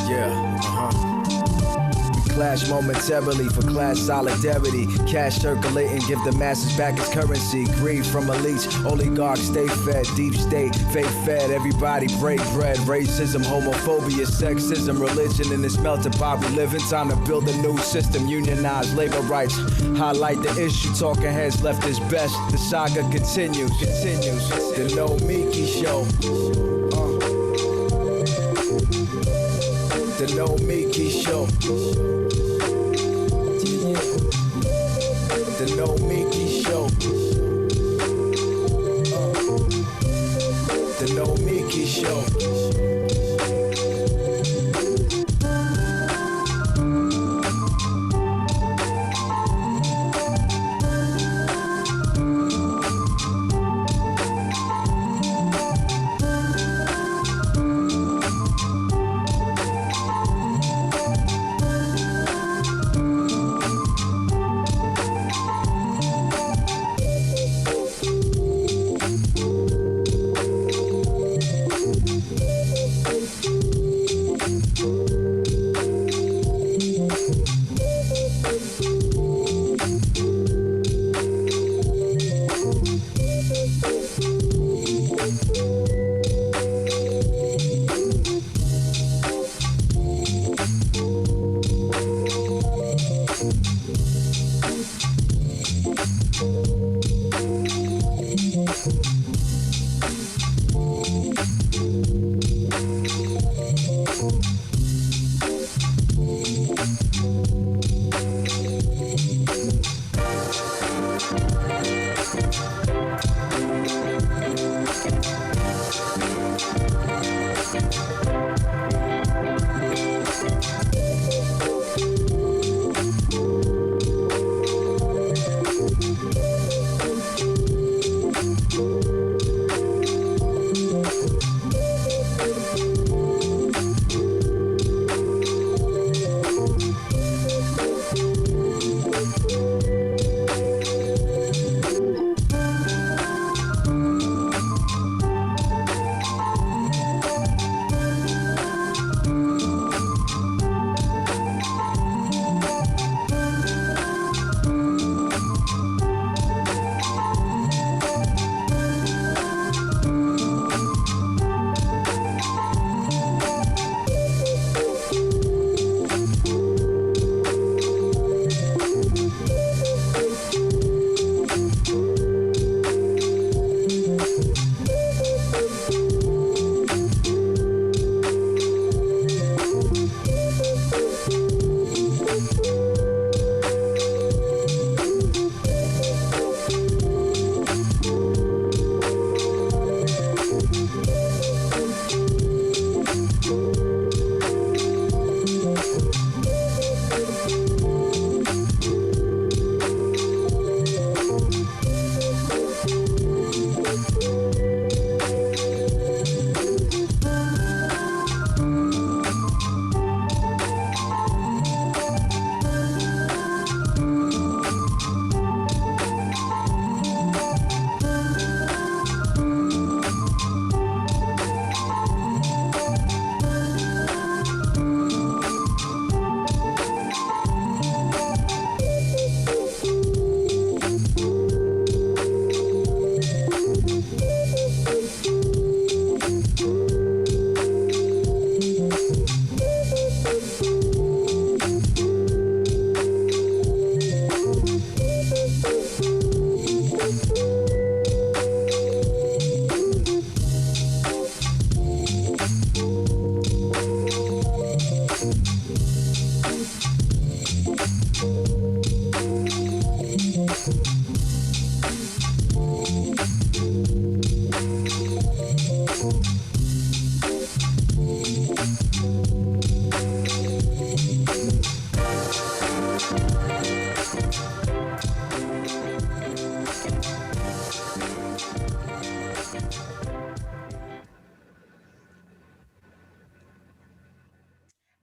Yeah, We clash momentarily for class solidarity. Cash circulating, give the masses back its currency. Greed from elites, oligarchs stay fed. Deep state, fake fed, everybody break bread. Racism, homophobia, sexism, religion in this melting pot we live in. Time to build a new system, unionize labor rights. Highlight the issue, talking heads left is best. The saga continues. The Nomiki show. The Nomiki show. The Nomiki show. The Nomiki show.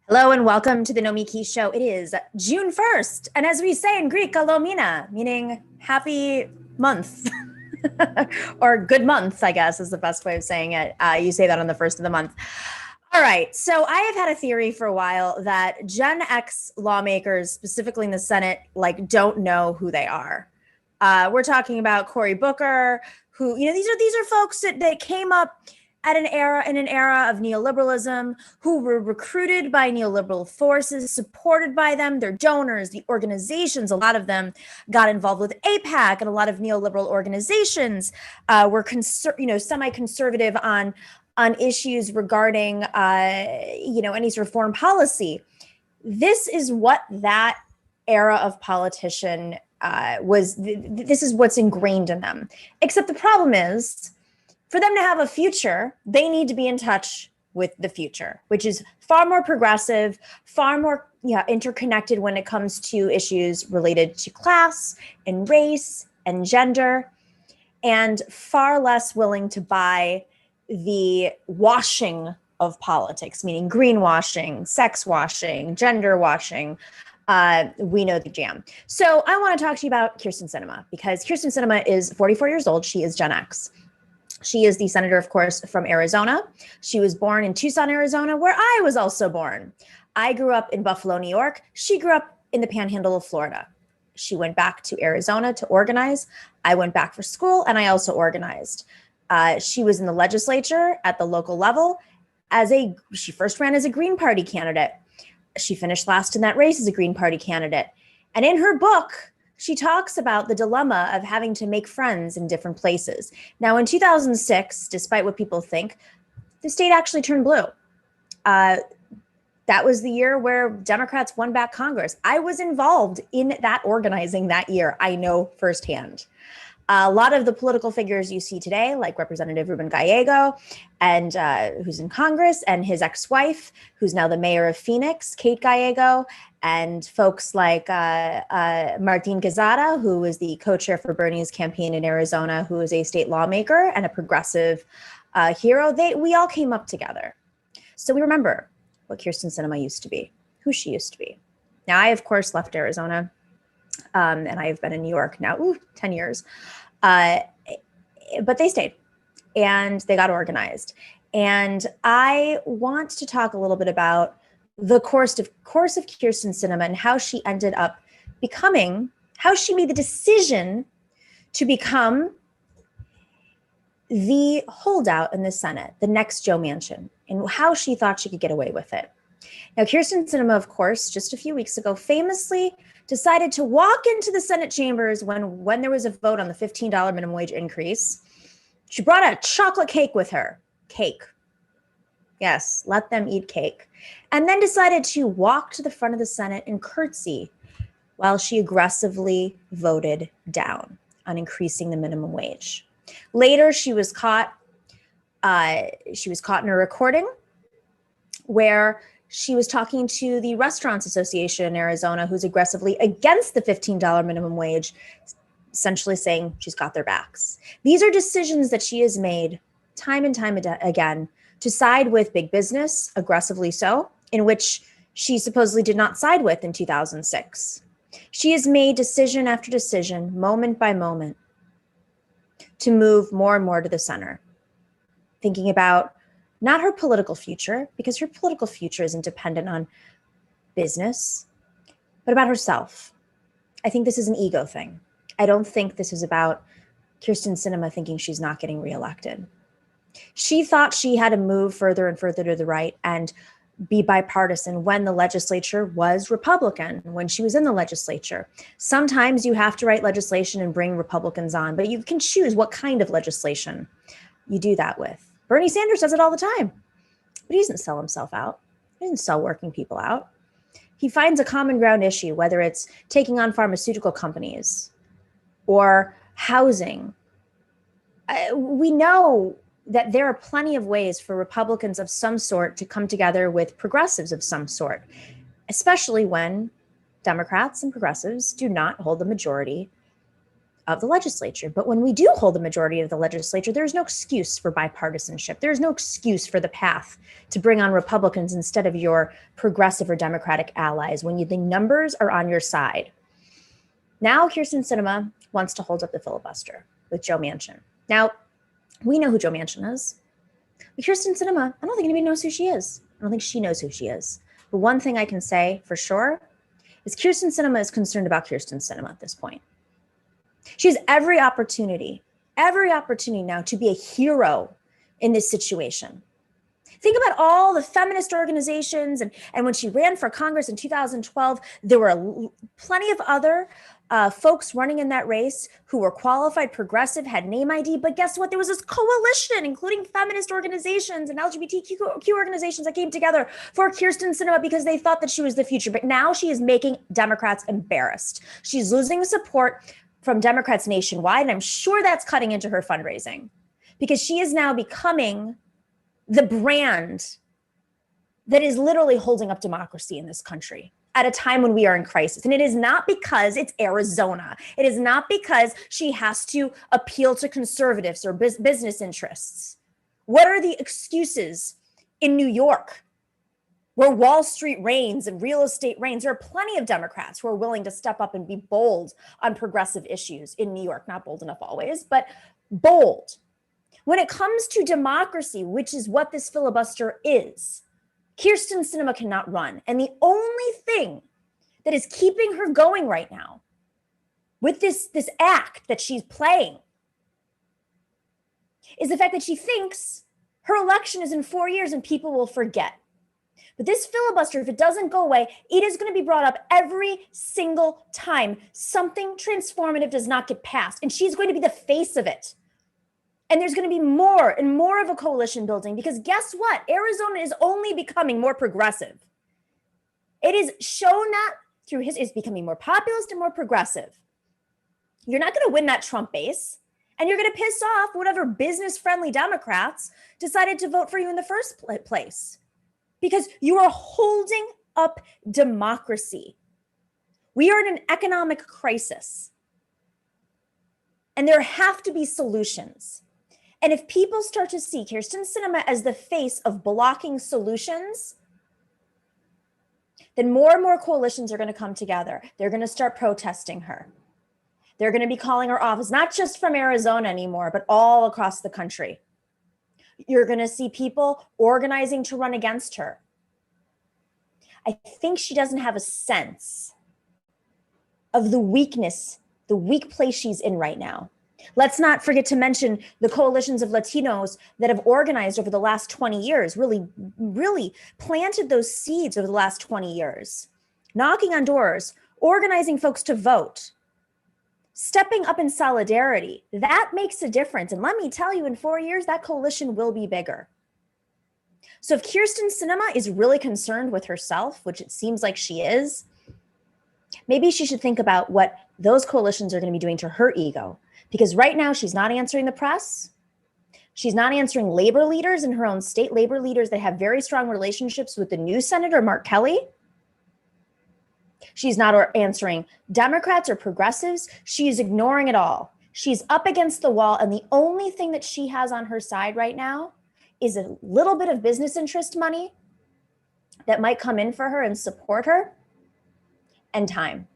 Hello and welcome to the Nomiki show. It is June 1st. And as we say in Greek, kalomina, meaning happy month or good month, I guess is the best way of saying it. You say that on the first of the month. All right. So I have had a theory for a while that Gen X lawmakers, specifically in the Senate, like don't know who they are. We're talking about Cory Booker, who, these are folks that came up at an era of neoliberalism, who were recruited by neoliberal forces, supported by them, their donors, the organizations. A lot of them got involved with AIPAC, and a lot of neoliberal organizations were semi-conservative on issues regarding any sort of foreign policy. This is what that era of politician was. This is what's ingrained in them. Except the problem is, for them to have a future, they need to be in touch with the future, which is far more progressive, far more interconnected when it comes to issues related to class and race and gender, and far less willing to buy the washing of politics, meaning greenwashing, sex washing, gender washing. We know the jam. So I want to talk to you about Kyrsten Sinema, because Kyrsten Sinema is 44 years old. She is Gen X. She is the senator, of course, from Arizona. She was born in Tucson, Arizona, where I was also born. I grew up in Buffalo, New York. She grew up in the panhandle of Florida. She went back to Arizona to organize. I went back for school, and I also organized. She was in the legislature at the local level. She first ran as a Green Party candidate. She finished last in that race as a Green Party candidate. And in her book, she talks about the dilemma of having to make friends in different places. Now, in 2006, despite what people think, the state actually turned blue. That was the year where Democrats won back Congress. I was involved in that organizing that year. I know firsthand. A lot of the political figures you see today, like Representative Ruben Gallego, and who's in Congress, and his ex-wife, who's now the mayor of Phoenix, Kate Gallego, and folks like Martin Quezada, who was the co-chair for Bernie's campaign in Arizona, who is a state lawmaker and a progressive hero. We all came up together. So we remember what Kyrsten Sinema used to be, who she used to be. Now, I, of course, left Arizona. And I have been in New York now, 10 years. But they stayed and they got organized. And I want to talk a little bit about the course of Kyrsten Sinema and how she ended up how she made the decision to become the holdout in the Senate, the next Joe Manchin, and how she thought she could get away with it. Now, Kyrsten Sinema, of course, just a few weeks ago, famously decided to walk into the Senate chambers when there was a vote on the $15 minimum wage increase. She brought a chocolate cake with her. Cake. Yes, let them eat cake. And then decided to walk to the front of the Senate and curtsy while she aggressively voted down on increasing the minimum wage. Later, she was caught in a recording where she was talking to the Restaurants Association in Arizona, who's aggressively against the $15 minimum wage, essentially saying she's got their backs. These are decisions that she has made time and time again to side with big business, aggressively so, in which she supposedly did not side with in 2006. She has made decision after decision, moment by moment, to move more and more to the center, thinking about not her political future, because her political future isn't dependent on business, but about herself. I think this is an ego thing. I don't think this is about Kyrsten Sinema thinking she's not getting reelected. She thought she had to move further and further to the right and be bipartisan when the legislature was Republican, when she was in the legislature. Sometimes you have to write legislation and bring Republicans on, but you can choose what kind of legislation you do that with. Bernie Sanders does it all the time, but he doesn't sell himself out. He doesn't sell working people out. He finds a common ground issue, whether it's taking on pharmaceutical companies or housing. We know that there are plenty of ways for Republicans of some sort to come together with progressives of some sort, especially when Democrats and progressives do not hold the majority of the legislature. But when we do hold the majority of the legislature, there's no excuse for bipartisanship. There's no excuse for the path to bring on Republicans instead of your progressive or Democratic allies when the numbers are on your side. Now, Kyrsten Sinema wants to hold up the filibuster with Joe Manchin. Now, we know who Joe Manchin is. Kyrsten Sinema, I don't think anybody knows who she is. I don't think she knows who she is. But one thing I can say for sure is Kyrsten Sinema is concerned about Kyrsten Sinema at this point. She has every opportunity now to be a hero in this situation. Think about all the feminist organizations, and when she ran for Congress in 2012, there were plenty of other folks running in that race who were qualified, progressive, had name ID, but guess what? There was this coalition, including feminist organizations and LGBTQ organizations that came together for Kyrsten Sinema because they thought that she was the future. But now she is making Democrats embarrassed. She's losing support from Democrats nationwide, and I'm sure that's cutting into her fundraising because she is now becoming the brand that is literally holding up democracy in this country at a time when we are in crisis. And it is not because it's Arizona. It is not because she has to appeal to conservatives or business interests. What are the excuses in New York, where Wall Street reigns and real estate reigns? There are plenty of Democrats who are willing to step up and be bold on progressive issues in New York. Not bold enough always, but bold. When it comes to democracy, which is what this filibuster is, Kyrsten Sinema cannot run. And the only thing that is keeping her going right now with this act that she's playing is the fact that she thinks her election is in 4 years and people will forget. But this filibuster, if it doesn't go away, it is going to be brought up every single time something transformative does not get passed. And she's going to be the face of it. And there's going to be more and more of a coalition building because guess what? Arizona is only becoming more progressive. It is shown that through it's becoming more populist and more progressive. You're not going to win that Trump base, and you're going to piss off whatever business-friendly Democrats decided to vote for you in the first place because you are holding up democracy. We are in an economic crisis, and there have to be solutions. And if people start to see Kyrsten Sinema as the face of blocking solutions, then more and more coalitions are going to come together. They're going to start protesting her. They're going to be calling her off, not just from Arizona anymore, but all across the country. You're going to see people organizing to run against her. I think she doesn't have a sense of the weak place she's in right now. Let's not forget to mention the coalitions of Latinos that have organized over the last 20 years, really planted those seeds over the last 20 years, knocking on doors, organizing folks to vote, stepping up in solidarity. That makes a difference. And let me tell you, in 4 years, that coalition will be bigger. So if Kyrsten Sinema is really concerned with herself, which it seems like she is, maybe she should think about what those coalitions are going to be doing to her ego. Because right now she's not answering the press. She's not answering labor leaders in her own state, labor leaders that have very strong relationships with the new Senator Mark Kelly. She's not answering Democrats or progressives. She's ignoring it all. She's up against the wall. And the only thing that she has on her side right now is a little bit of business interest money that might come in for her and support her, and time.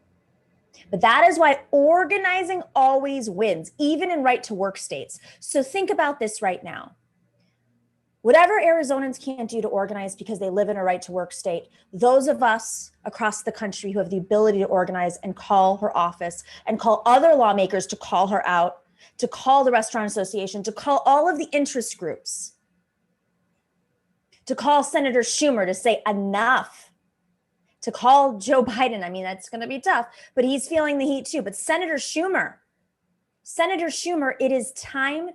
But that is why organizing always wins, even in right to work states. So think about this right now. Whatever Arizonans can't do to organize because they live in a right to work state, those of us across the country who have the ability to organize and call her office and call other lawmakers to call her out, to call the Restaurant Association, to call all of the interest groups, to call Senator Schumer to say enough, to call Joe Biden. I mean, that's going to be tough, but he's feeling the heat too. But Senator Schumer, it is time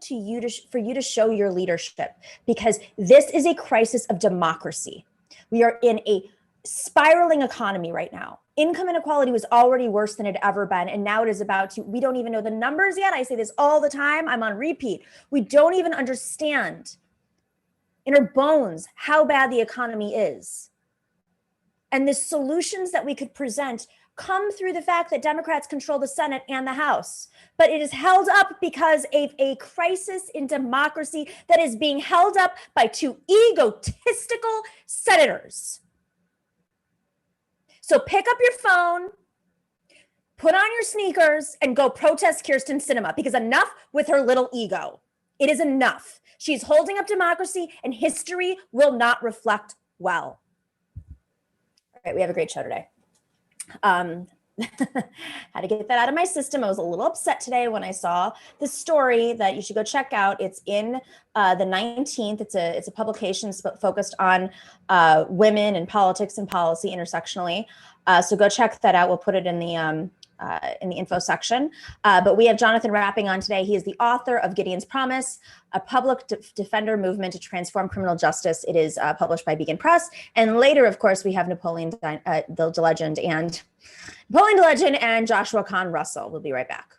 for you to show your leadership, because this is a crisis of democracy. We are in a spiraling economy right now. Income inequality was already worse than it had ever been. And now it is about to, we don't even know the numbers yet. I say this all the time. I'm on repeat. We don't even understand in our bones how bad the economy is. And the solutions that we could present come through the fact that Democrats control the Senate and the House. But it is held up because of a crisis in democracy that is being held up by two egotistical senators. So pick up your phone, put on your sneakers, and go protest Kyrsten Sinema, because enough with her little ego. It is enough. She's holding up democracy, and history will not reflect well. All right, we have a great show today. Had to get that out of my system. I was a little upset today when I saw the story that you should go check out. It's in the 19th. It's a publication focused on women and politics and policy intersectionally. So go check that out. We'll put it in the info section. But we have Jonathan Rapping on today. He is the author of Gideon's Promise, a public defender movement to transform criminal justice. It is published by Beacon Press. And later, of course, we have Napoleon the Legend and Joshua Kahn Russell. We'll be right back.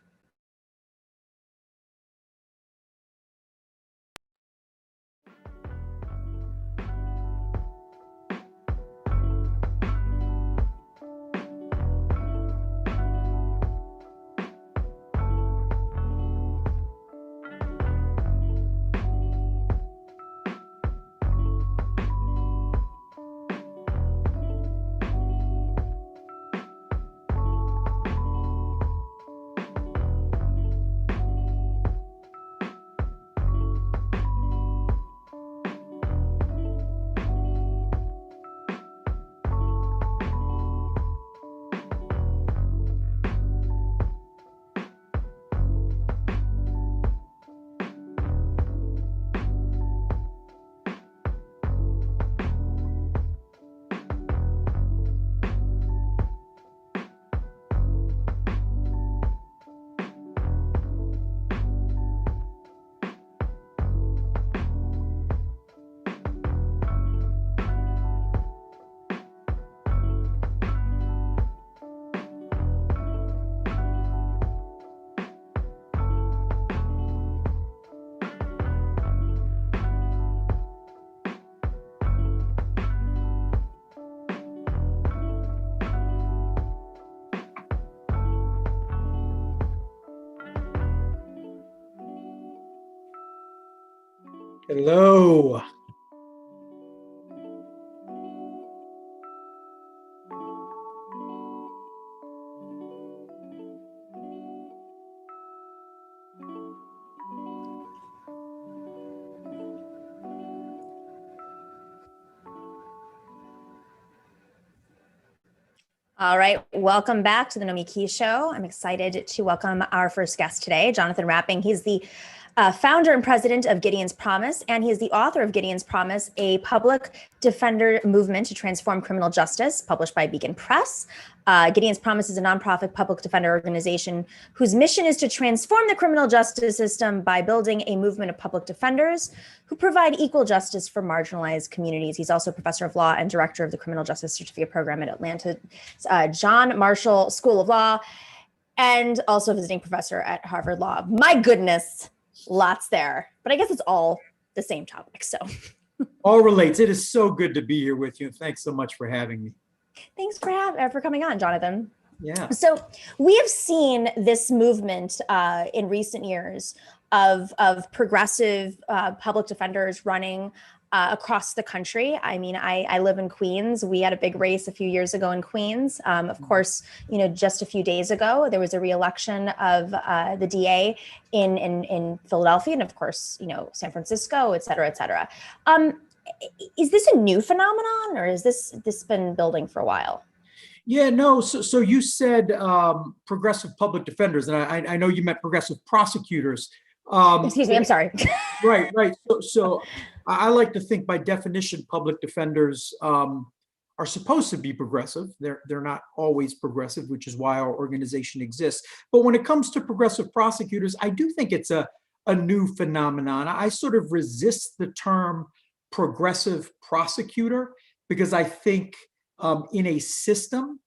Hello. All right, welcome back to the Nomiki Show. I'm excited to welcome our first guest today, Jonathan Rapping. He's the founder and president of Gideon's Promise, and he is the author of Gideon's Promise, a public defender movement to transform criminal justice, published by Beacon Press. Gideon's Promise is a nonprofit public defender organization whose mission is to transform the criminal justice system by building a movement of public defenders who provide equal justice for marginalized communities. He's also a professor of law and director of the Criminal Justice Certificate Program at Atlanta's John Marshall School of Law, and also a visiting professor at Harvard Law. My goodness. Lots there, but I guess it's all the same topic. So all relates. It is so good to be here with you. Thanks so much for having me. Thanks for coming on, Jonathan. Yeah. So we have seen this movement in recent years of progressive public defenders running across the country. I mean, I live in Queens. We had a big race a few years ago in Queens. Of course, just a few days ago, there was a re-election of the DA in Philadelphia, and of course, San Francisco, et cetera, et cetera. Is this a new phenomenon, or has this been building for a while? Yeah, no. So you said progressive public defenders, and I know you meant progressive prosecutors. Excuse me, I'm sorry. Right. So I like to think by definition, public defenders are supposed to be progressive. They're not always progressive, which is why our organization exists. But when it comes to progressive prosecutors, I do think it's a new phenomenon. I sort of resist the term progressive prosecutor because I think in a system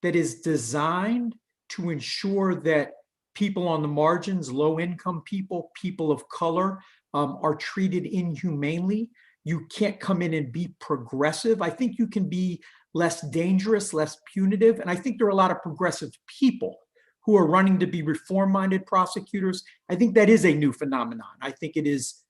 that is designed to ensure that people on the margins, low-income people, people of color, are treated inhumanely, you can't come in and be progressive. I think you can be less dangerous, less punitive. And I think there are a lot of progressive people who are running to be reform-minded prosecutors. I think that is a new phenomenon. I think it is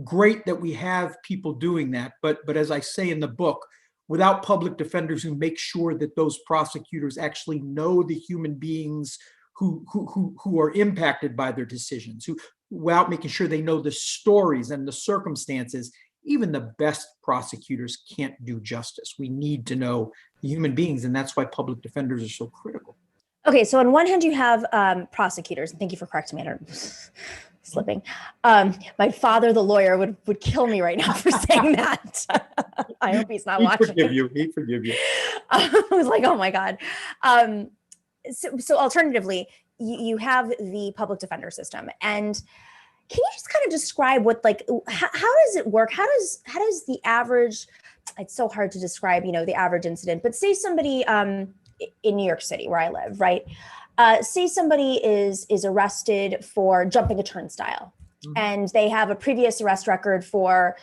great that we have people doing that. But as I say in the book, without public defenders who make sure that those prosecutors actually know the human beings who are impacted by their decisions, without making sure they know the stories and the circumstances, even the best prosecutors can't do justice. We need to know the human beings, and that's why public defenders are so critical. Okay, so on one hand, you have prosecutors, and thank you for correcting me. Slipping. My father, the lawyer, would kill me right now for saying that. I hope he's not watching. He'd forgive you. I was like, oh my God. So alternatively, you have the public defender system, and can you just kind of describe what, like, how does it work? How does the average? It's so hard to describe, the average incident. But say somebody in New York City, where I live, right? Say somebody is arrested for jumping a turnstile, and they have a previous arrest record for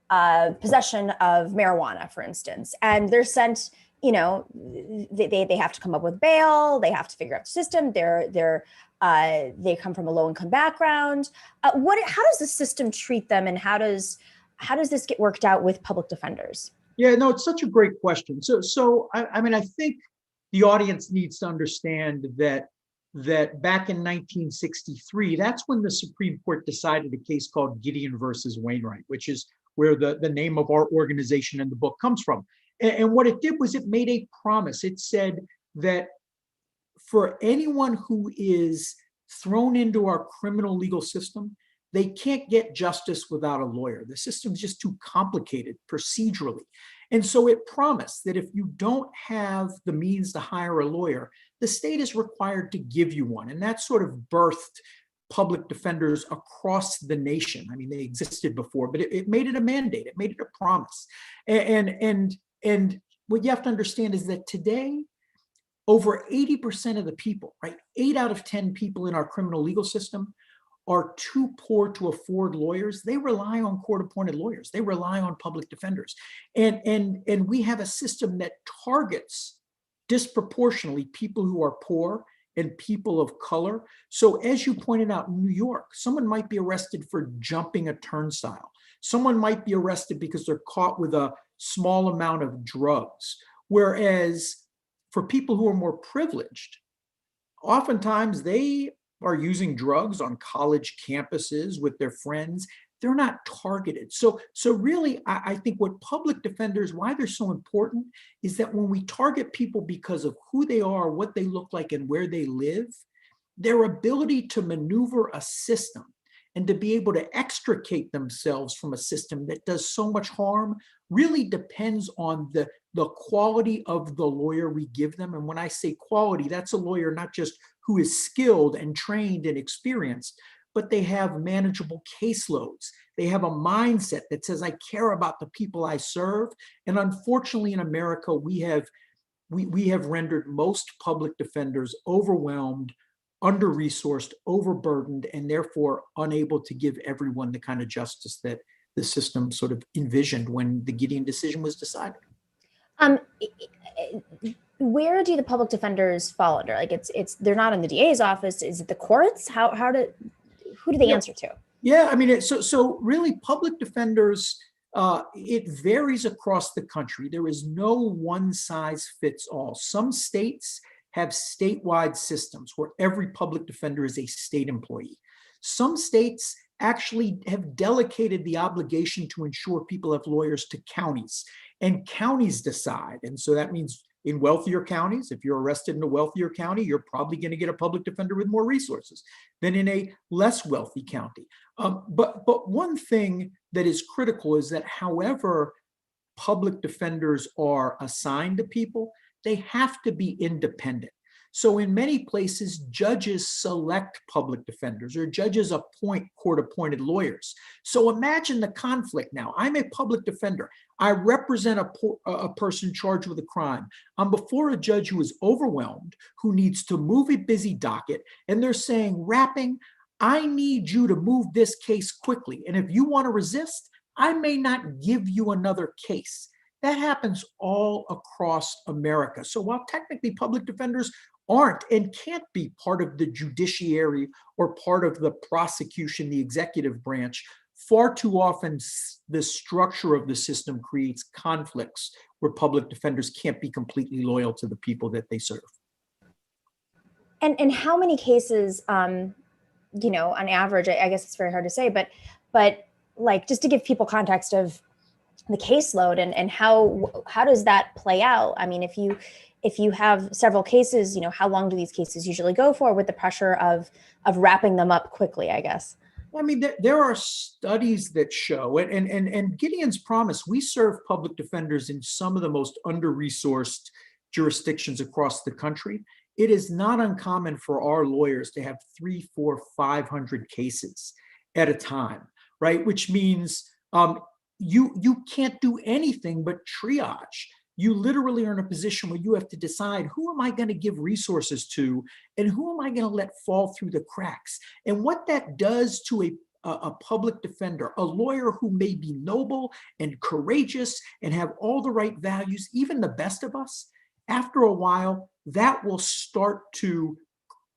possession of marijuana, for instance, and they're sent. They have to come up with bail. They have to figure out the system. They come from a low income background. How does the system treat them, and how does this get worked out with public defenders? Yeah, no, it's such a great question. So I mean, I think the audience needs to understand that back in 1963, that's when the Supreme Court decided a case called Gideon versus Wainwright, which is where the name of our organization in the book comes from. And what it did was it made a promise. It said that for anyone who is thrown into our criminal legal system, they can't get justice without a lawyer. The system's just too complicated procedurally. And so it promised that if you don't have the means to hire a lawyer, the state is required to give you one. And that sort of birthed public defenders across the nation. I mean, they existed before, but it made it a mandate. It made it a promise. And what you have to understand is that today, over 80% of the people, right, 8 out of 10 people in our criminal legal system are too poor to afford lawyers. They rely on court-appointed lawyers. They rely on public defenders. And we have a system that targets disproportionately people who are poor and people of color. So as you pointed out, in New York, someone might be arrested for jumping a turnstile. Someone might be arrested because they're caught with a small amount of drugs. Whereas for people who are more privileged, oftentimes they are using drugs on college campuses with their friends. They're not targeted. So really, I think what public defenders, why they're so important, is that when we target people because of who they are, what they look like, and where they live, their ability to maneuver a system and to be able to extricate themselves from a system that does so much harm really depends on the quality of the lawyer we give them. And when I say quality, that's a lawyer not just who is skilled and trained and experienced, but they have manageable caseloads. They have a mindset that says, I care about the people I serve. And unfortunately, in America, we have rendered most public defenders overwhelmed, under-resourced, overburdened, and therefore unable to give everyone the kind of justice that the system sort of envisioned when the Gideon decision was decided. Where do the public defenders fall under? Like they're not in the DA's office. Is it the courts? Who do they answer to? Yeah, I mean, so really public defenders, it varies across the country. There is no one size fits all. Some states have statewide systems where every public defender is a state employee. Some states actually have delegated the obligation to ensure people have lawyers to counties, and counties decide. And so that means in wealthier counties, if you're arrested in a wealthier county, you're probably going to get a public defender with more resources than in a less wealthy county. But one thing that is critical is that however public defenders are assigned to people, they have to be independent. So in many places, judges select public defenders or judges appoint court-appointed lawyers. So imagine the conflict now. I'm a public defender. I represent a person charged with a crime. I'm before a judge who is overwhelmed, who needs to move a busy docket, and they're saying, Rapping, I need you to move this case quickly. And if you want to resist, I may not give you another case. That happens all across America. So while technically public defenders aren't and can't be part of the judiciary or part of the prosecution, the executive branch, far too often the structure of the system creates conflicts where public defenders can't be completely loyal to the people that they serve. And how many cases on average, I guess it's very hard to say, but like, just to give people context of the caseload and how does that play out? I mean, if you have several cases, how long do these cases usually go for, with the pressure of wrapping them up quickly, I guess? I mean, there are studies that show it, and Gideon's promise, we serve public defenders in some of the most under-resourced jurisdictions across the country. It is not uncommon for our lawyers to have 300, 400, 500 cases at a time, right? Which means you can't do anything but triage. You literally are in a position where you have to decide, who am I going to give resources to, and who am I going to let fall through the cracks? And what that does to a public defender, a lawyer who may be noble and courageous and have all the right values, even the best of us, after a while, that will start to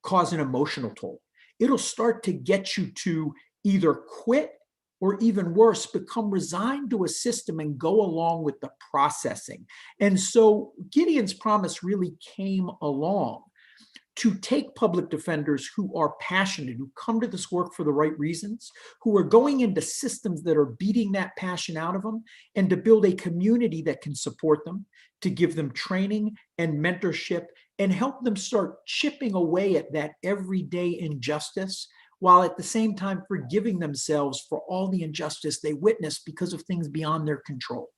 cause an emotional toll. It'll start to get you to either quit, or even worse, become resigned to a system and go along with the processing. And so Gideon's promise really came along to take public defenders who are passionate, who come to this work for the right reasons, who are going into systems that are beating that passion out of them, and to build a community that can support them, to give them training and mentorship, and help them start chipping away at that everyday injustice, while at the same time forgiving themselves for all the injustice they witnessed because of things beyond their control.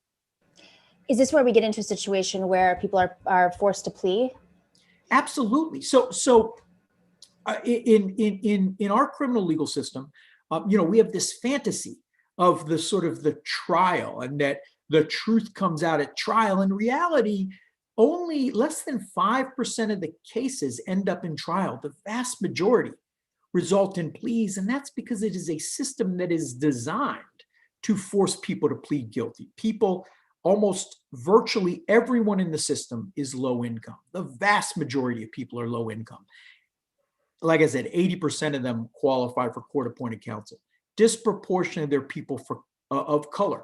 Is this where we get into a situation where people are forced to plea? Absolutely. So in our criminal legal system, we have this fantasy of the sort of the trial, and that the truth comes out at trial. In reality, only less than 5% of the cases end up in trial. The vast majority result in pleas, and that's because it is a system that is designed to force people to plead guilty. People, almost virtually everyone in the system, is low income. The vast majority of people are low income. Like I said, 80% of them qualify for court-appointed counsel. Disproportionately, they're people of color.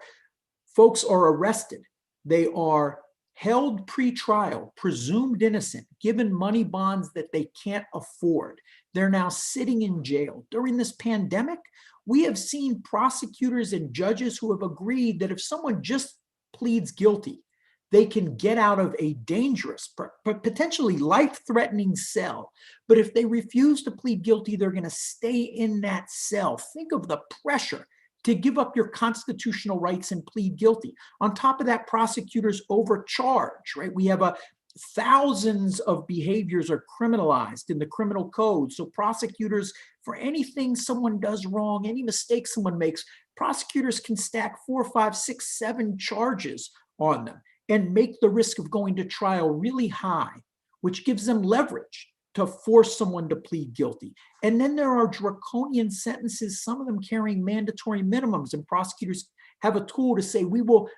Folks are arrested. They are held pre-trial, presumed innocent, given money bonds that they can't afford. They're now sitting in jail. During this pandemic, we have seen prosecutors and judges who have agreed that if someone just pleads guilty, they can get out of a dangerous, potentially life-threatening cell. But if they refuse to plead guilty, they're going to stay in that cell. Think of the pressure to give up your constitutional rights and plead guilty. On top of that, prosecutors overcharge, right? We have thousands of behaviors are criminalized in the criminal code. So prosecutors, for anything someone does wrong, any mistake someone makes, prosecutors can stack 4, 5, 6, 7 charges on them and make the risk of going to trial really high, which gives them leverage to force someone to plead guilty. And then there are draconian sentences, some of them carrying mandatory minimums, and prosecutors have a tool to say, we will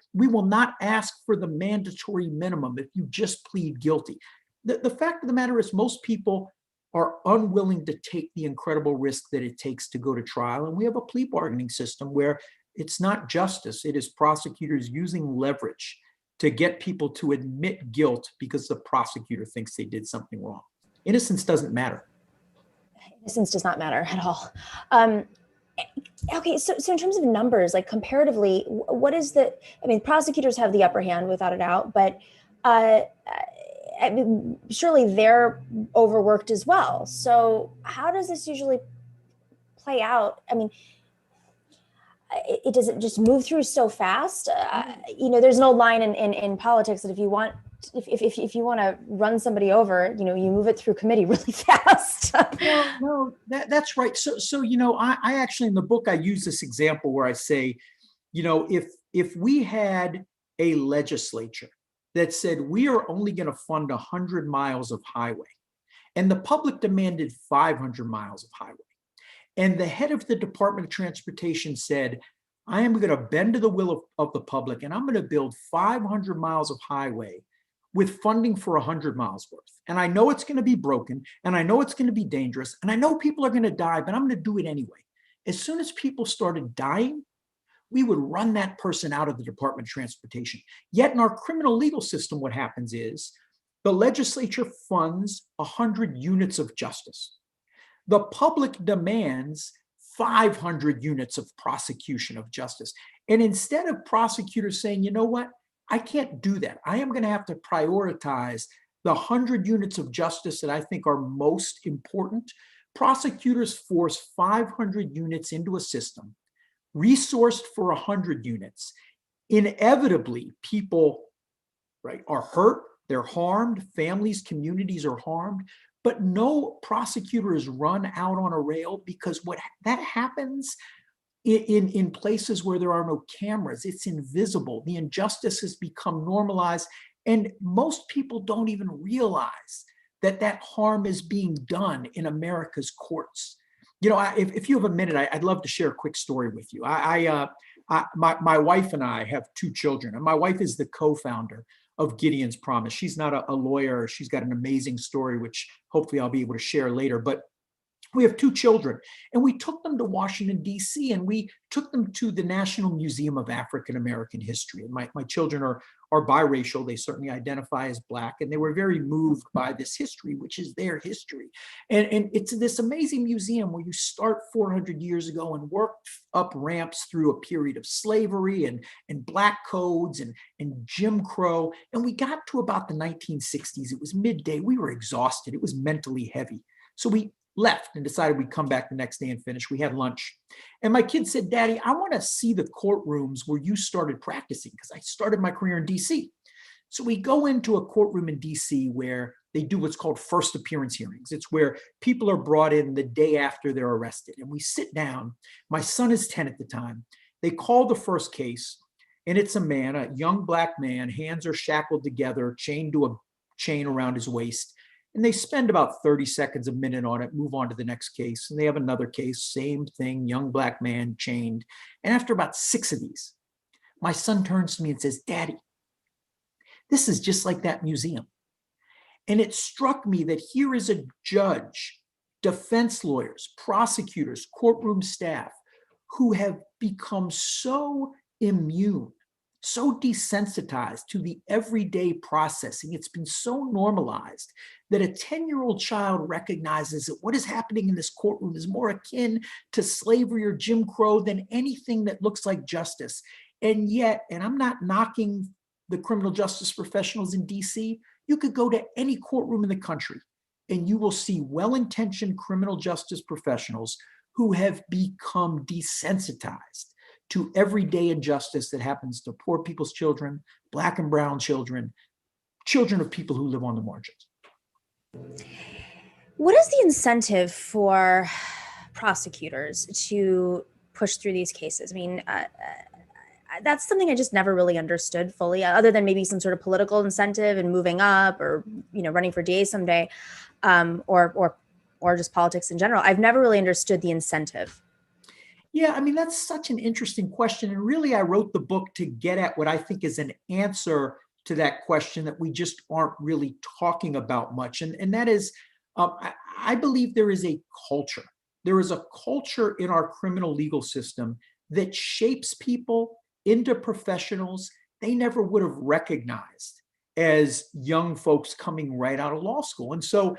not ask for the mandatory minimum if you just plead guilty. The fact of the matter is, most people are unwilling to take the incredible risk that it takes to go to trial. And we have a plea bargaining system where it's not justice, it is prosecutors using leverage to get people to admit guilt because the prosecutor thinks they did something wrong. Innocence doesn't matter. Innocence does not matter at all. Okay, so in terms of numbers, like comparatively, what is prosecutors have the upper hand without a doubt, but surely they're overworked as well. So how does this usually play out? I mean, it doesn't just move through so fast. There's no line in politics that if you want to run somebody over, you move it through committee really fast. No, that's right. So I actually, in the book, I use this example where I say, if we had a legislature that said we are only going to fund 100 miles of highway, and the public demanded 500 miles of highway, and the head of the Department of Transportation said, I am going to bend to the will of the public, and I'm going to build 500 miles of highway with funding for 100 miles worth. And I know it's going to be broken, and I know it's going to be dangerous, and I know people are going to die, but I'm going to do it anyway. As soon as people started dying, we would run that person out of the Department of Transportation. Yet in our criminal legal system, what happens is the legislature funds 100 units of justice. The public demands 500 units of prosecution of justice. And instead of prosecutors saying, you know what, I can't do that. I am going to have to prioritize the 100 units of justice that I think are most important. Prosecutors force 500 units into a system, resourced for 100 units. Inevitably, people, right, are hurt, they're harmed, families, communities are harmed, but no prosecutor is run out on a rail, because what that happens in places where there are no cameras, it's invisible. The injustice has become normalized, and most people don't even realize that that harm is being done in America's courts. You know, if you have a minute, I'd love to share a quick story with you. My wife and I have two children, and my wife is the co-founder of Gideon's Promise. She's not a lawyer. She's got an amazing story, which hopefully I'll be able to share later. But we have two children, and we took them to Washington, D.C., and we took them to the National Museum of African American History. And my children are biracial. They certainly identify as Black, and they were very moved by this history, which is their history. And it's this amazing museum where you start 400 years ago and work up ramps through a period of slavery and Black codes and Jim Crow. And we got to about the 1960s. It was midday. We were exhausted. It was mentally heavy. So we left and decided we'd come back the next day and finish. We had lunch. And my kid said, Daddy, I want to see the courtrooms where you started practicing, because I started my career in DC. So we go into a courtroom in DC where they do what's called first appearance hearings. It's where people are brought in the day after they're arrested. And we sit down. My son is 10 at the time. They call the first case, and it's a man, a young Black man, hands are shackled together, chained to a chain around his waist. And they spend about 30 seconds, a minute on it, move on to the next case. And they have another case, same thing, young Black man chained. And after about 6 of these, my son turns to me and says, Daddy, this is just like that museum. And it struck me that here is a judge, defense lawyers, prosecutors, courtroom staff who have become so immune, so desensitized to the everyday processing. It's been so normalized that a 10-year-old child recognizes that what is happening in this courtroom is more akin to slavery or Jim Crow than anything that looks like justice. And yet, and I'm not knocking the criminal justice professionals in DC, you could go to any courtroom in the country and you will see well-intentioned criminal justice professionals who have become desensitized to everyday injustice that happens to poor people's children, Black and brown children, children of people who live on the margins. What is the incentive for prosecutors to push through these cases? I mean, that's something I just never really understood fully, other than maybe some sort of political incentive and moving up, or running for DA someday, or just politics in general. I've never really understood the incentive. Yeah, I mean, that's such an interesting question. And really, I wrote the book to get at what I think is an answer to that question that we just aren't really talking about much. And that is, I believe there is a culture. There is a culture in our criminal legal system that shapes people into professionals they never would have recognized as young folks coming right out of law school. And so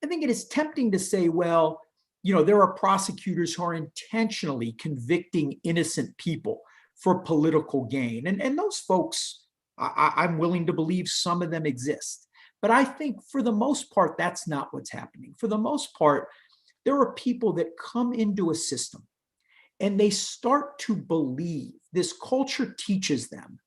I think it is tempting to say, well, there are prosecutors who are intentionally convicting innocent people for political gain. And those folks, I'm willing to believe some of them exist. But I think for the most part, that's not what's happening. For the most part, there are people that come into a system and they start to believe, this culture teaches them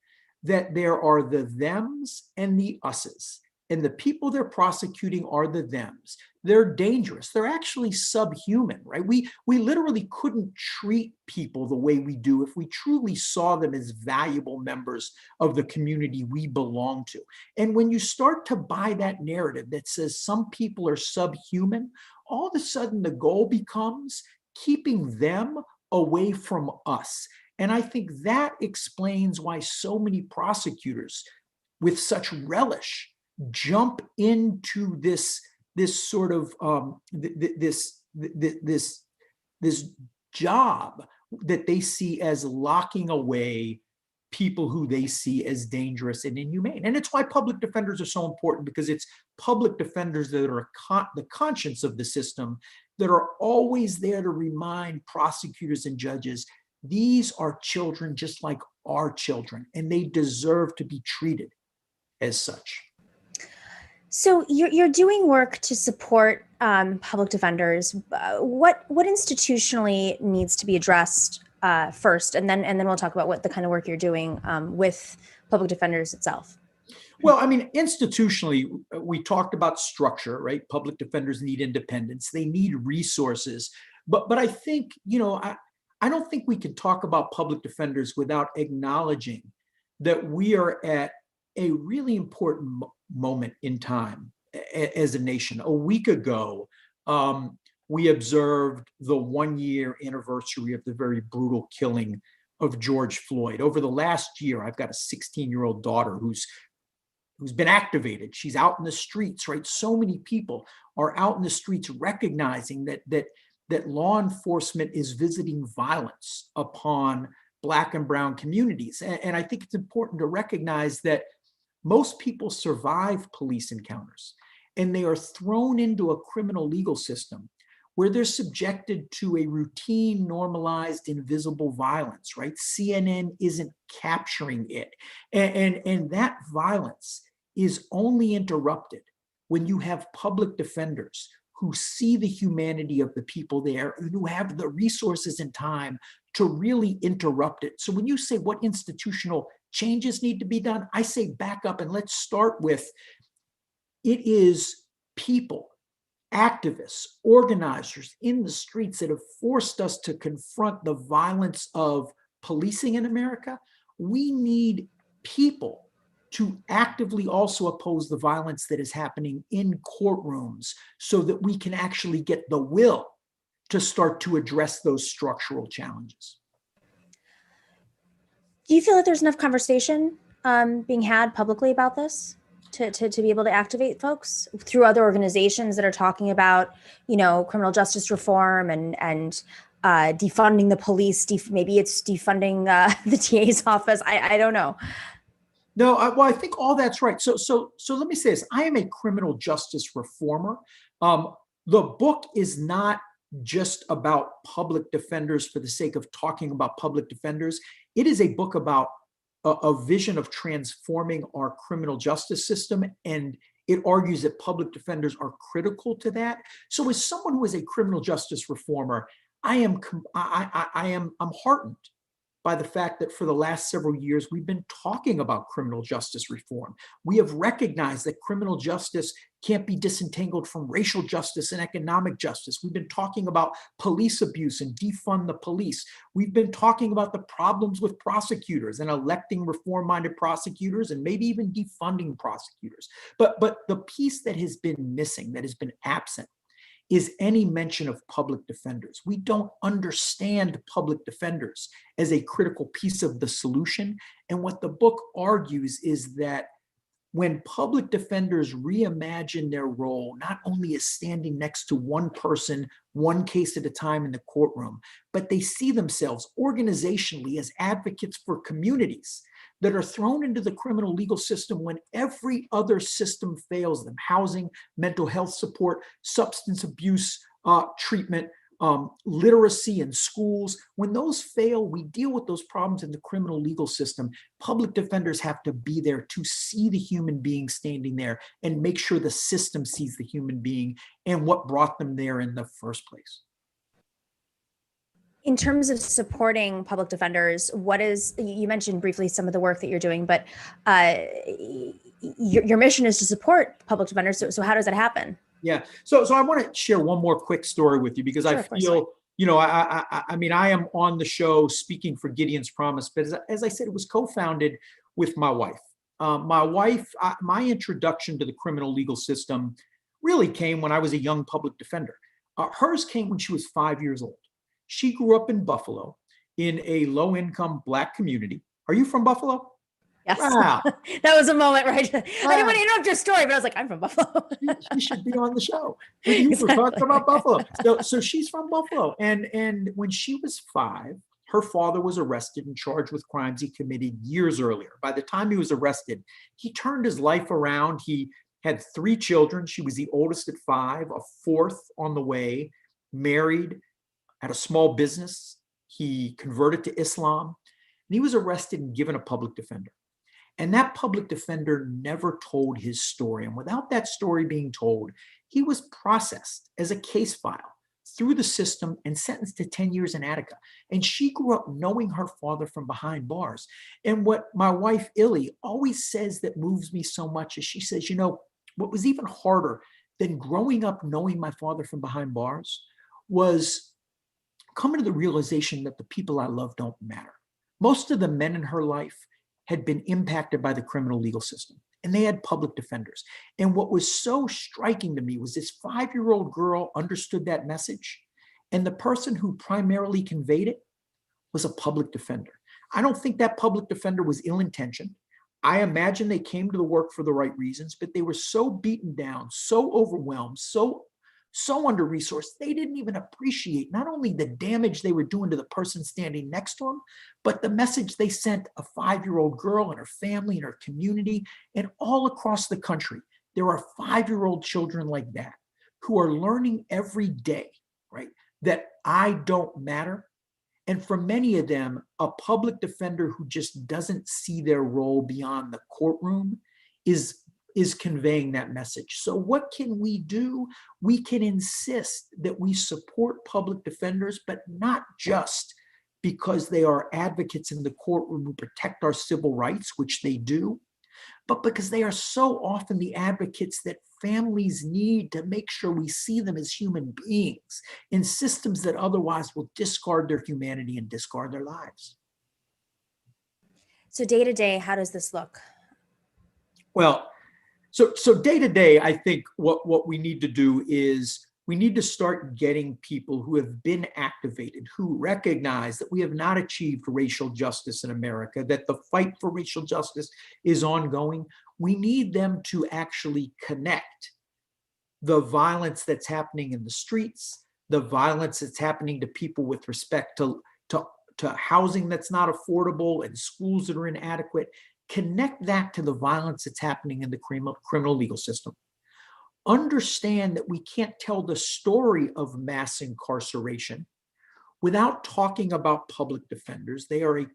that there are the thems and the us's. And the people they're prosecuting are the thems. They're dangerous. They're actually subhuman, right? We literally couldn't treat people the way we do if we truly saw them as valuable members of the community we belong to. And when you start to buy that narrative that says some people are subhuman, all of a sudden the goal becomes keeping them away from us. And I think that explains why so many prosecutors with such relish jump into this sort of this job that they see as locking away people who they see as dangerous and inhumane. And it's why public defenders are so important, because it's public defenders that are the conscience of the system that are always there to remind prosecutors and judges, these are children just like our children, and they deserve to be treated as such. So you're doing work to support public defenders. What institutionally needs to be addressed first, and then we'll talk about what the kind of work you're doing with public defenders itself. Well, I mean, institutionally, we talked about structure, right? Public defenders need independence. They need resources. But I think, I don't think we can talk about public defenders without acknowledging that we are at a really important moment in time as a nation. A week ago, we observed the 1-year anniversary of the very brutal killing of George Floyd. Over the last year, I've got a 16-year-old daughter who's been activated. She's out in the streets, right? So many people are out in the streets recognizing that law enforcement is visiting violence upon Black and brown communities. And I think it's important to recognize that most people survive police encounters, and they are thrown into a criminal legal system where they're subjected to a routine, normalized, invisible violence, right? CNN isn't capturing it. And that violence is only interrupted when you have public defenders who see the humanity of the people there and who have the resources and time to really interrupt it. So when you say what institutional changes need to be done, I say back up and let's start with, it is people, activists, organizers in the streets that have forced us to confront the violence of policing in America. We need people to actively also oppose the violence that is happening in courtrooms so that we can actually get the will to start to address those structural challenges. Do you feel that there's enough conversation being had publicly about this to be able to activate folks through other organizations that are talking about, criminal justice reform and defunding the police? Maybe it's defunding the DA's office. I don't know. No, I think all that's right. So let me say this. I am a criminal justice reformer. The book is not just about public defenders for the sake of talking about public defenders. It is a book about a vision of transforming our criminal justice system, and it argues that public defenders are critical to that. So as someone who is a criminal justice reformer, I'm heartened by the fact that for the last several years, we've been talking about criminal justice reform. We have recognized that criminal justice can't be disentangled from racial justice and economic justice. We've been talking about police abuse and defund the police. We've been talking about the problems with prosecutors and electing reform-minded prosecutors and maybe even defunding prosecutors. But the piece that has been missing, that has been absent, is any mention of public defenders. We don't understand public defenders as a critical piece of the solution. And what the book argues is that when public defenders reimagine their role, not only as standing next to one person, one case at a time in the courtroom, but they see themselves organizationally as advocates for communities that are thrown into the criminal legal system when every other system fails them: housing, mental health support, substance abuse treatment, literacy in schools. When those fail, we deal with those problems in the criminal legal system. Public defenders have to be there to see the human being standing there and make sure the system sees the human being and what brought them there in the first place. In terms of supporting public defenders, you mentioned briefly some of the work that you're doing, but your mission is to support public defenders. So how does that happen? Yeah. So I want to share one more quick story with you because I feel, I mean, I am on the show speaking for Gideon's Promise, but as I said, it was co-founded with my wife. My introduction to the criminal legal system really came when I was a young public defender. Hers came when she was 5 years old. She grew up in Buffalo in a low-income Black community. Are you from Buffalo? Yes. Wow. That was a moment, right? I didn't want to interrupt your story, but I was like, I'm from Buffalo. You should be on the show. You were talking about Buffalo. So she's from Buffalo. And when she was 5, her father was arrested and charged with crimes he committed years earlier. By the time he was arrested, he turned his life around. He had 3 children. She was the oldest at 5, a 4th on the way. married, had a small business. He converted to Islam, and he was arrested and given a public defender. And that public defender never told his story. And without that story being told, he was processed as a case file through the system and sentenced to 10 years in Attica. And she grew up knowing her father from behind bars. And what my wife, Illy, always says that moves me so much is she says, you know, what was even harder than growing up knowing my father from behind bars was coming to the realization that the people I love don't matter. Most of the men in her life had been impacted by the criminal legal system, and they had public defenders. And what was so striking to me was this 5-year-old girl understood that message, and the person who primarily conveyed it was a public defender. I don't think that public defender was ill-intentioned. I imagine they came to the work for the right reasons, but they were so beaten down, so overwhelmed, so under-resourced, they didn't even appreciate not only the damage they were doing to the person standing next to them, but the message they sent a 5-year-old girl and her family and her community. And all across the country, there are 5-year-old children like that who are learning every day, right, that I don't matter. And for many of them, a public defender who just doesn't see their role beyond the courtroom is conveying that message. So what can we do? We can insist that we support public defenders, but not just because they are advocates in the courtroom who protect our civil rights, which they do, but because they are so often the advocates that families need to make sure we see them as human beings in systems that otherwise will discard their humanity and discard their lives. So day to day, how does this look? Well, so day to day, I think what we need to do is we need to start getting people who have been activated, who recognize that we have not achieved racial justice in America, that the fight for racial justice is ongoing. We need them to actually connect the violence that's happening in the streets, the violence that's happening to people with respect to housing that's not affordable and schools that are inadequate. Connect that to the violence that's happening in the criminal legal system. Understand that we can't tell the story of mass incarceration without talking about public defenders. They are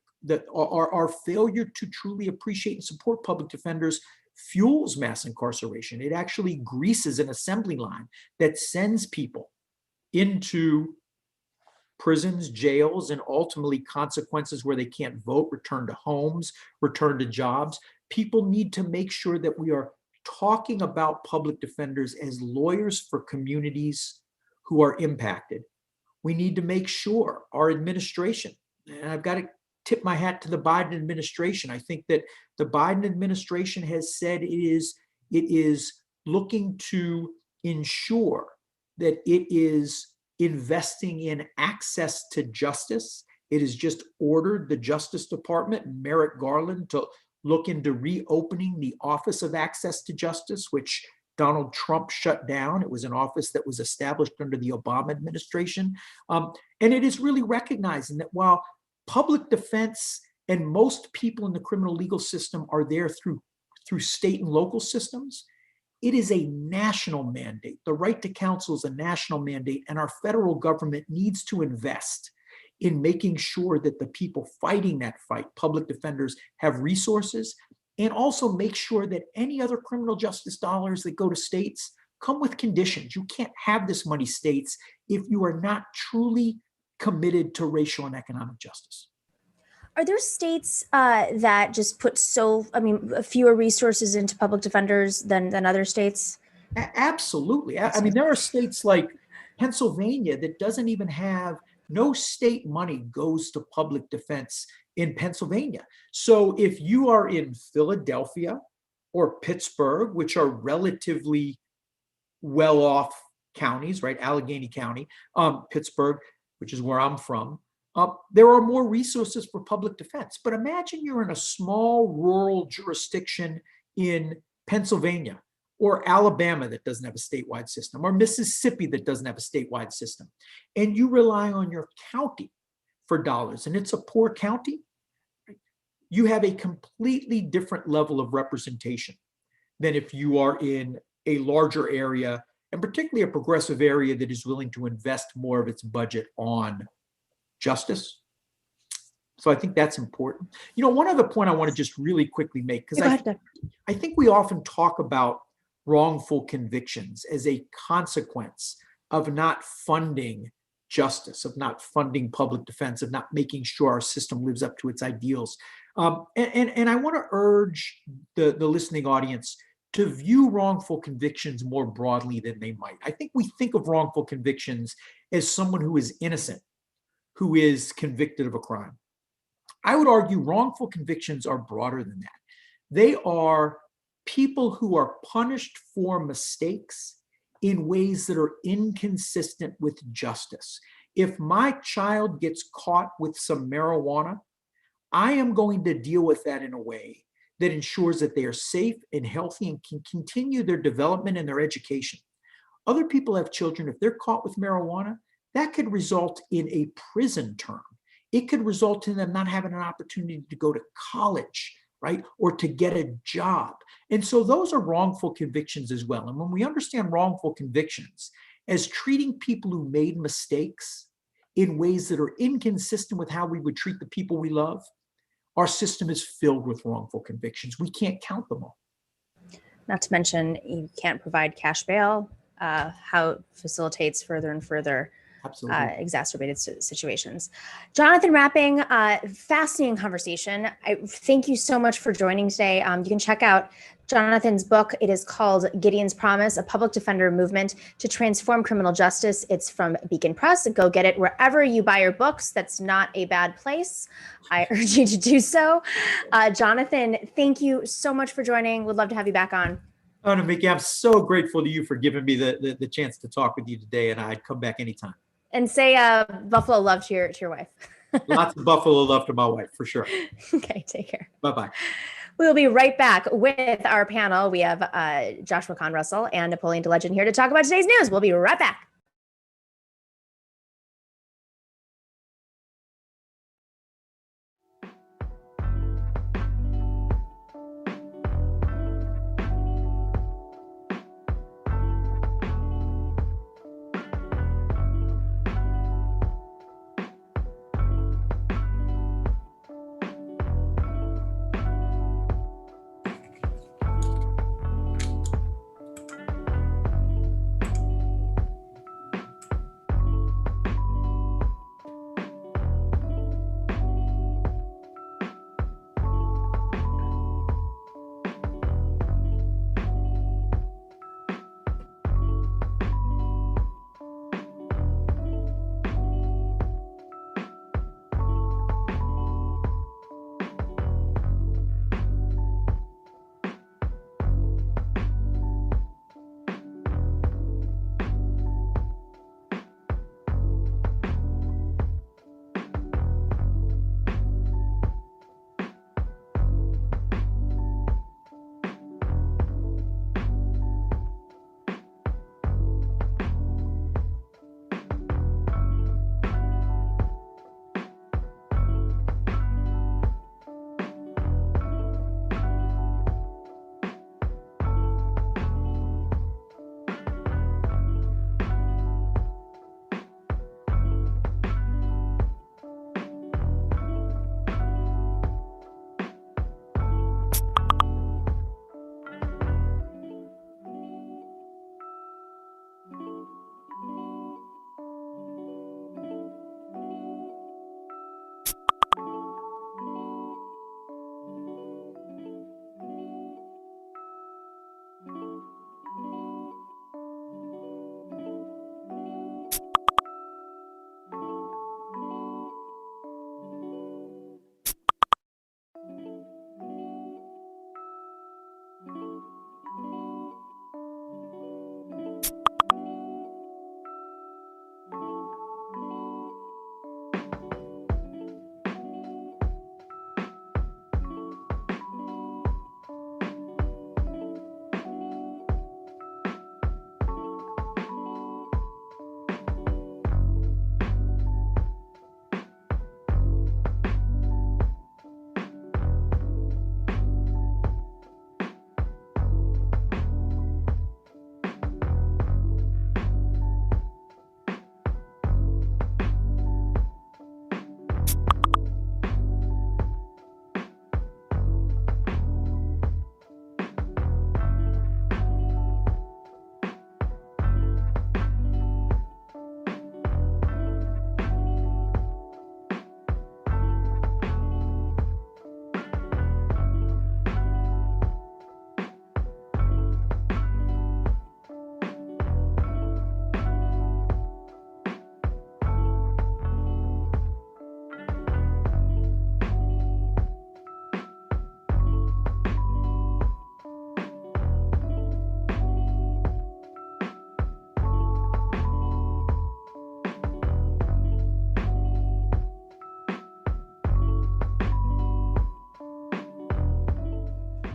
our failure to truly appreciate and support public defenders fuels mass incarceration. It actually greases an assembly line that sends people into prisons, jails, and ultimately consequences where they can't vote, return to homes, return to jobs. People need to make sure that we are talking about public defenders as lawyers for communities who are impacted. We need to make sure our administration, and I've got to tip my hat to the Biden administration. I think that the Biden administration has said it is looking to ensure that it is investing in access to justice. It has just ordered the Justice Department and Merrick Garland to look into reopening the Office of Access to Justice, which Donald Trump shut down. It was an office that was established under the Obama administration. And it is really recognizing that while public defense and most people in the criminal legal system are there through state and local systems, it is a national mandate. The right to counsel is a national mandate, and our federal government needs to invest in making sure that the people fighting that fight, public defenders, have resources, and also make sure that any other criminal justice dollars that go to states come with conditions. You can't have this money, states, if you are not truly committed to racial and economic justice. Are there states that just put fewer resources into public defenders than other states? Absolutely. I mean, there are states like Pennsylvania that doesn't even have, no state money goes to public defense in Pennsylvania. So if you are in Philadelphia or Pittsburgh, which are relatively well-off counties, right? Allegheny County, Pittsburgh, which is where I'm from, there are more resources for public defense. But imagine you're in a small rural jurisdiction in Pennsylvania or Alabama that doesn't have a statewide system, or Mississippi that doesn't have a statewide system, and you rely on your county for dollars, and it's a poor county. You have a completely different level of representation than if you are in a larger area and particularly a progressive area that is willing to invest more of its budget on justice. So I think that's important. One other point I want to just really quickly make, because I think we often talk about wrongful convictions as a consequence of not funding justice, of not funding public defense, of not making sure our system lives up to its ideals. And I want to urge the listening audience to view wrongful convictions more broadly than they might. I think we think of wrongful convictions as someone who is innocent, who is convicted of a crime. I would argue wrongful convictions are broader than that. They are people who are punished for mistakes in ways that are inconsistent with justice. If my child gets caught with some marijuana, I am going to deal with that in a way that ensures that they are safe and healthy and can continue their development and their education. Other people have children, if they're caught with marijuana, that could result in a prison term. It could result in them not having an opportunity to go to college, right? Or to get a job. And so those are wrongful convictions as well. And when we understand wrongful convictions as treating people who made mistakes in ways that are inconsistent with how we would treat the people we love, our system is filled with wrongful convictions. We can't count them all. Not to mention, you can't provide cash bail, how it facilitates further and further exacerbated situations. Jonathan Rapping, fascinating conversation. I thank you so much for joining today. You can check out Jonathan's book. It is called Gideon's Promise, A Public Defender Movement to Transform Criminal Justice. It's from Beacon Press. Go get it wherever you buy your books. That's not a bad place. I urge you to do so. Jonathan, thank you so much for joining. Would love to have you back on. Oh, Nomiki, I'm so grateful to you for giving me the chance to talk with you today, and I'd come back anytime. And say buffalo love to your wife. Lots of buffalo love to my wife, for sure. Okay, take care. Bye-bye. We'll be right back with our panel. We have Joshua Kahn Russell and Napoleon de Legend here to talk about today's news. We'll be right back.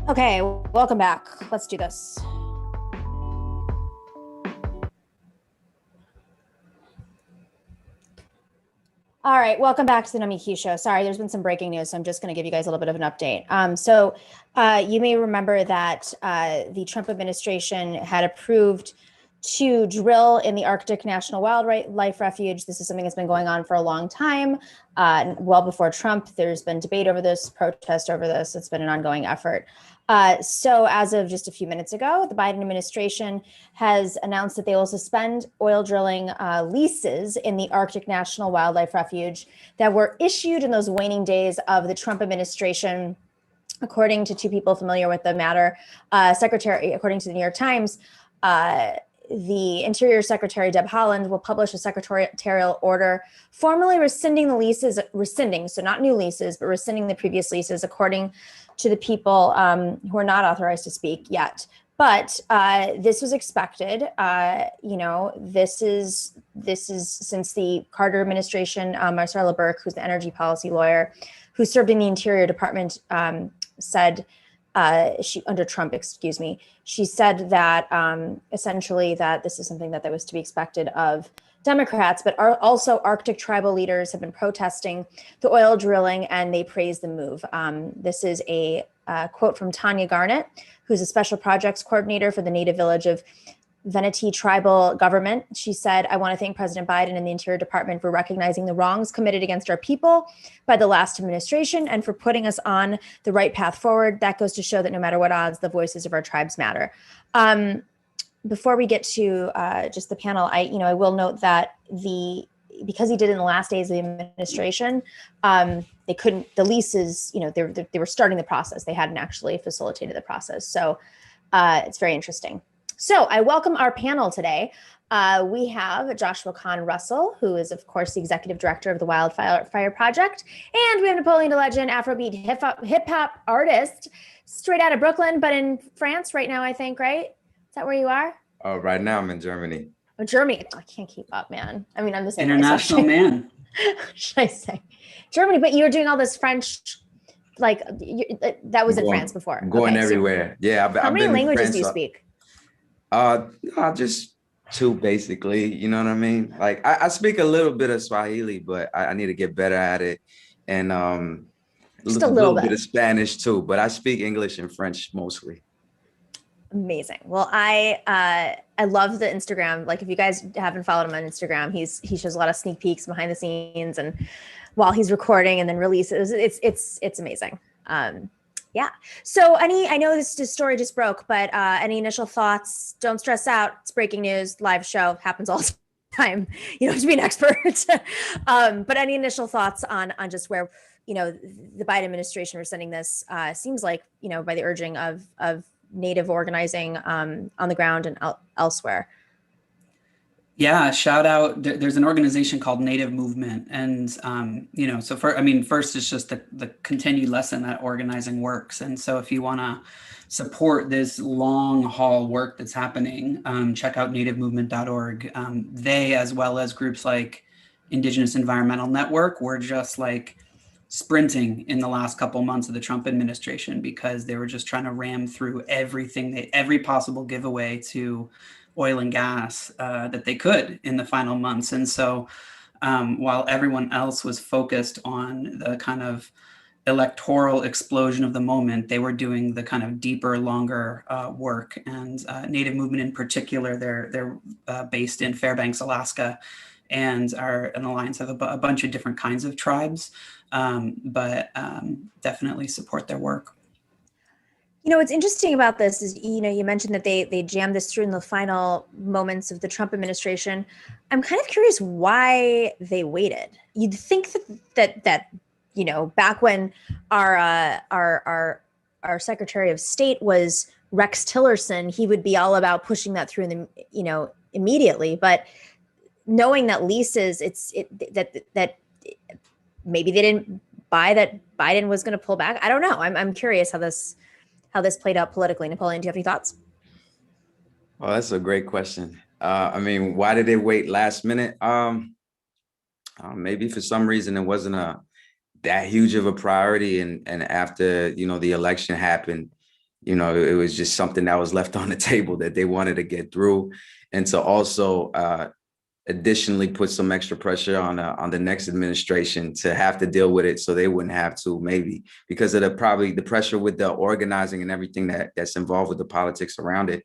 Okay, welcome back. Let's do this. All right, welcome back to the Nomiki show. Sorry, there's been some breaking news, so I'm just going to give you guys a little bit of an update. You may remember that the Trump administration had approved to drill in the Arctic National Wildlife Refuge. This is something that's been going on for a long time, well before Trump. There's been debate over this, protest over this. It's been an ongoing effort. So as of just a few minutes ago, the Biden administration has announced that they will suspend oil drilling leases in the Arctic National Wildlife Refuge that were issued in those waning days of the Trump administration. According to two people familiar with the matter, according to the New York Times, the Interior Secretary, Deb Haaland, will publish a secretarial order formally rescinding the leases, so not new leases, but rescinding the previous leases, according to the people who are not authorized to speak yet. But this was expected. This is since the Carter administration, Marcella Burke, who's the energy policy lawyer, who served in the Interior Department, said, under Trump, she said that essentially that this is something that was to be expected of Democrats, but also Arctic tribal leaders have been protesting the oil drilling, and they praise the move. This is a quote from Tanya Garnett, who's a special projects coordinator for the native village of Veneti tribal government. She said, "I want to thank President Biden and the Interior Department for recognizing the wrongs committed against our people by the last administration and for putting us on the right path forward. That goes to show that no matter what odds, the voices of our tribes matter." Before we get to just the panel, I will note that because he did it in the last days of the administration, they couldn't, the leases, they were starting the process. They hadn't actually facilitated the process. So it's very interesting. So I welcome our panel today. We have Joshua Kahn Russell, who is, of course, the executive director of the Wildfire Project. And we have Napoleon de Legend, Afrobeat hip hop artist, straight out of Brooklyn, but in France right now, I think, right? Is that where you are? Right now I'm in Germany. Oh, Germany. I can't keep up, man. I mean, I'm the same. International man. Should I say Germany? But you were doing all this French, that was in France before. I'm going everywhere. Yeah. How many languages do you speak? Just two, basically. You know what I mean? Like I speak a little bit of Swahili, but I need to get better at it. And just a little bit of Spanish too, but I speak English and French mostly. Amazing. Well, I love the Instagram. Like, if you guys haven't followed him on Instagram, he shows a lot of sneak peeks behind the scenes and while he's recording and then releases. It's amazing. Yeah. So I know this story just broke, but any initial thoughts? Don't stress out. It's breaking news, live show, happens all the time. You don't have to be an expert. But any initial thoughts on just where, the Biden administration rescinding this seems like, by the urging of Native organizing on the ground and elsewhere. Yeah, shout out. There's an organization called Native Movement. And, first it's just the continued lesson that organizing works. And so if you want to support this long haul work that's happening, check out nativemovement.org. They, as well as groups like Indigenous Environmental Network, were just like sprinting in the last couple months of the Trump administration because they were just trying to ram through every possible giveaway to oil and gas that they could in the final months. And so while everyone else was focused on the kind of electoral explosion of the moment, they were doing the kind of deeper, longer work. And Native Movement in particular, they're based in Fairbanks, Alaska, and are an alliance of a bunch of different kinds of tribes, but definitely support their work. What's interesting about this is, you mentioned that they jammed this through in the final moments of the Trump administration. I'm kind of curious why they waited. You'd think that back when our Secretary of State was Rex Tillerson, he would be all about pushing that through immediately. But knowing that leases, that maybe they didn't buy that Biden was going to pull back. I don't know. I'm curious how this played out politically. Napoleon, do you have any thoughts? Oh, that's a great question. Why did they wait last minute? Maybe for some reason it wasn't that huge of a priority. And after, the election happened, you know, it was just something that was left on the table that they wanted to get through. And to also additionally put some extra pressure on the next administration to have to deal with it, so they wouldn't have to, maybe because of the pressure with the organizing and everything that's involved with the politics around it.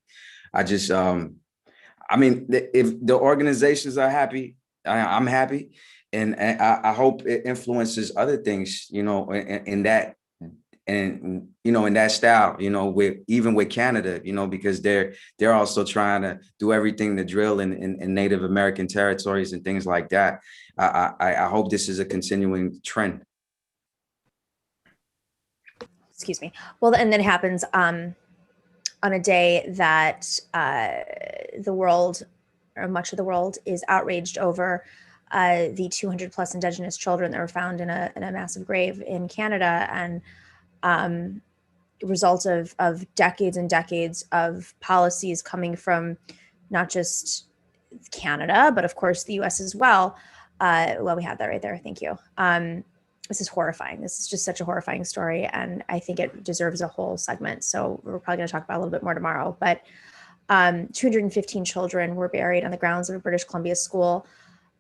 I just, I mean, if the organizations are happy, I'm happy. And I hope it influences other things, you know, in that, and, you know, in that style, you know, with Canada, you know, because they're also trying to do everything to drill in Native American territories and things like that. I hope this is a continuing trend. Excuse me. Well, and then it happens on a day that the world, or much of the world, is outraged over the 200 plus Indigenous children that were found in a massive grave in Canada, and result of decades and decades of policies coming from not just Canada, but of course the US as well. Well, we have that right there. Thank you. This is horrifying. This is just such a horrifying story, and I think it deserves a whole segment. So we're probably going to talk about it a little bit more tomorrow. But 215 children were buried on the grounds of a British Columbia school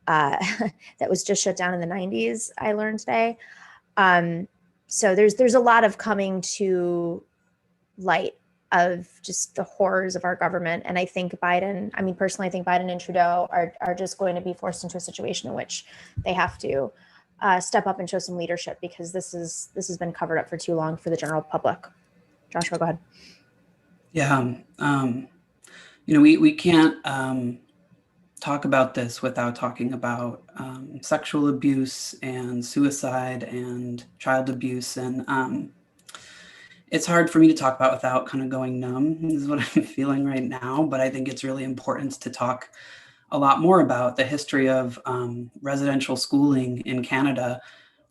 that was just shut down in the 90s, I learned today. So there's a lot of coming to light of just the horrors of our government. And I think Biden, I mean, personally, I think Biden and Trudeau are just going to be forced into a situation in which they have to step up and show some leadership, because this has been covered up for too long for the general public. Joshua, go ahead. Yeah. You know, we can't talk about this without talking about sexual abuse and suicide and child abuse. And it's hard for me to talk about without kind of going numb. This is what I'm feeling right now. But I think it's really important to talk a lot more about the history of residential schooling in Canada,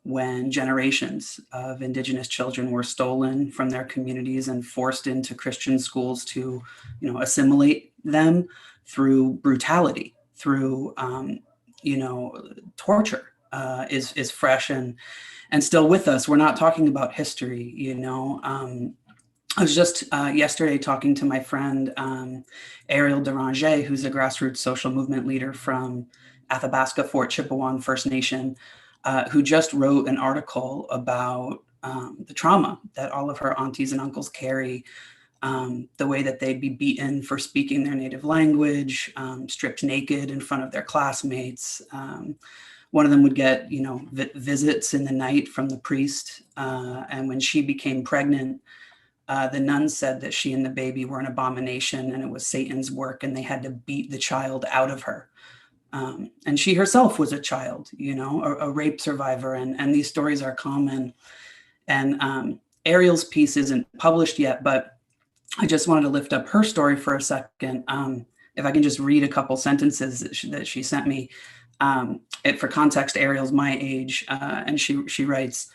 when generations of Indigenous children were stolen from their communities and forced into Christian schools to, you know, assimilate them through brutality, through, you know, torture, is fresh and still with us. We're not talking about history, you know. I was just yesterday talking to my friend, Ariel Deranger, who's a grassroots social movement leader from Athabasca Fort Chippewan First Nation, who just wrote an article about the trauma that all of her aunties and uncles carry, the way that they'd be beaten for speaking their native language, stripped naked in front of their classmates. One of them would get, you know, visits in the night from the priest. And when she became pregnant, the nuns said that she and the baby were an abomination and it was Satan's work, and they had to beat the child out of her. And she herself was a child, you know, a rape survivor. And these stories are common. And Ariel's piece isn't published yet, but I just wanted to lift up her story for a second. If I can just read a couple sentences that she sent me. For context, Ariel's my age, and she writes,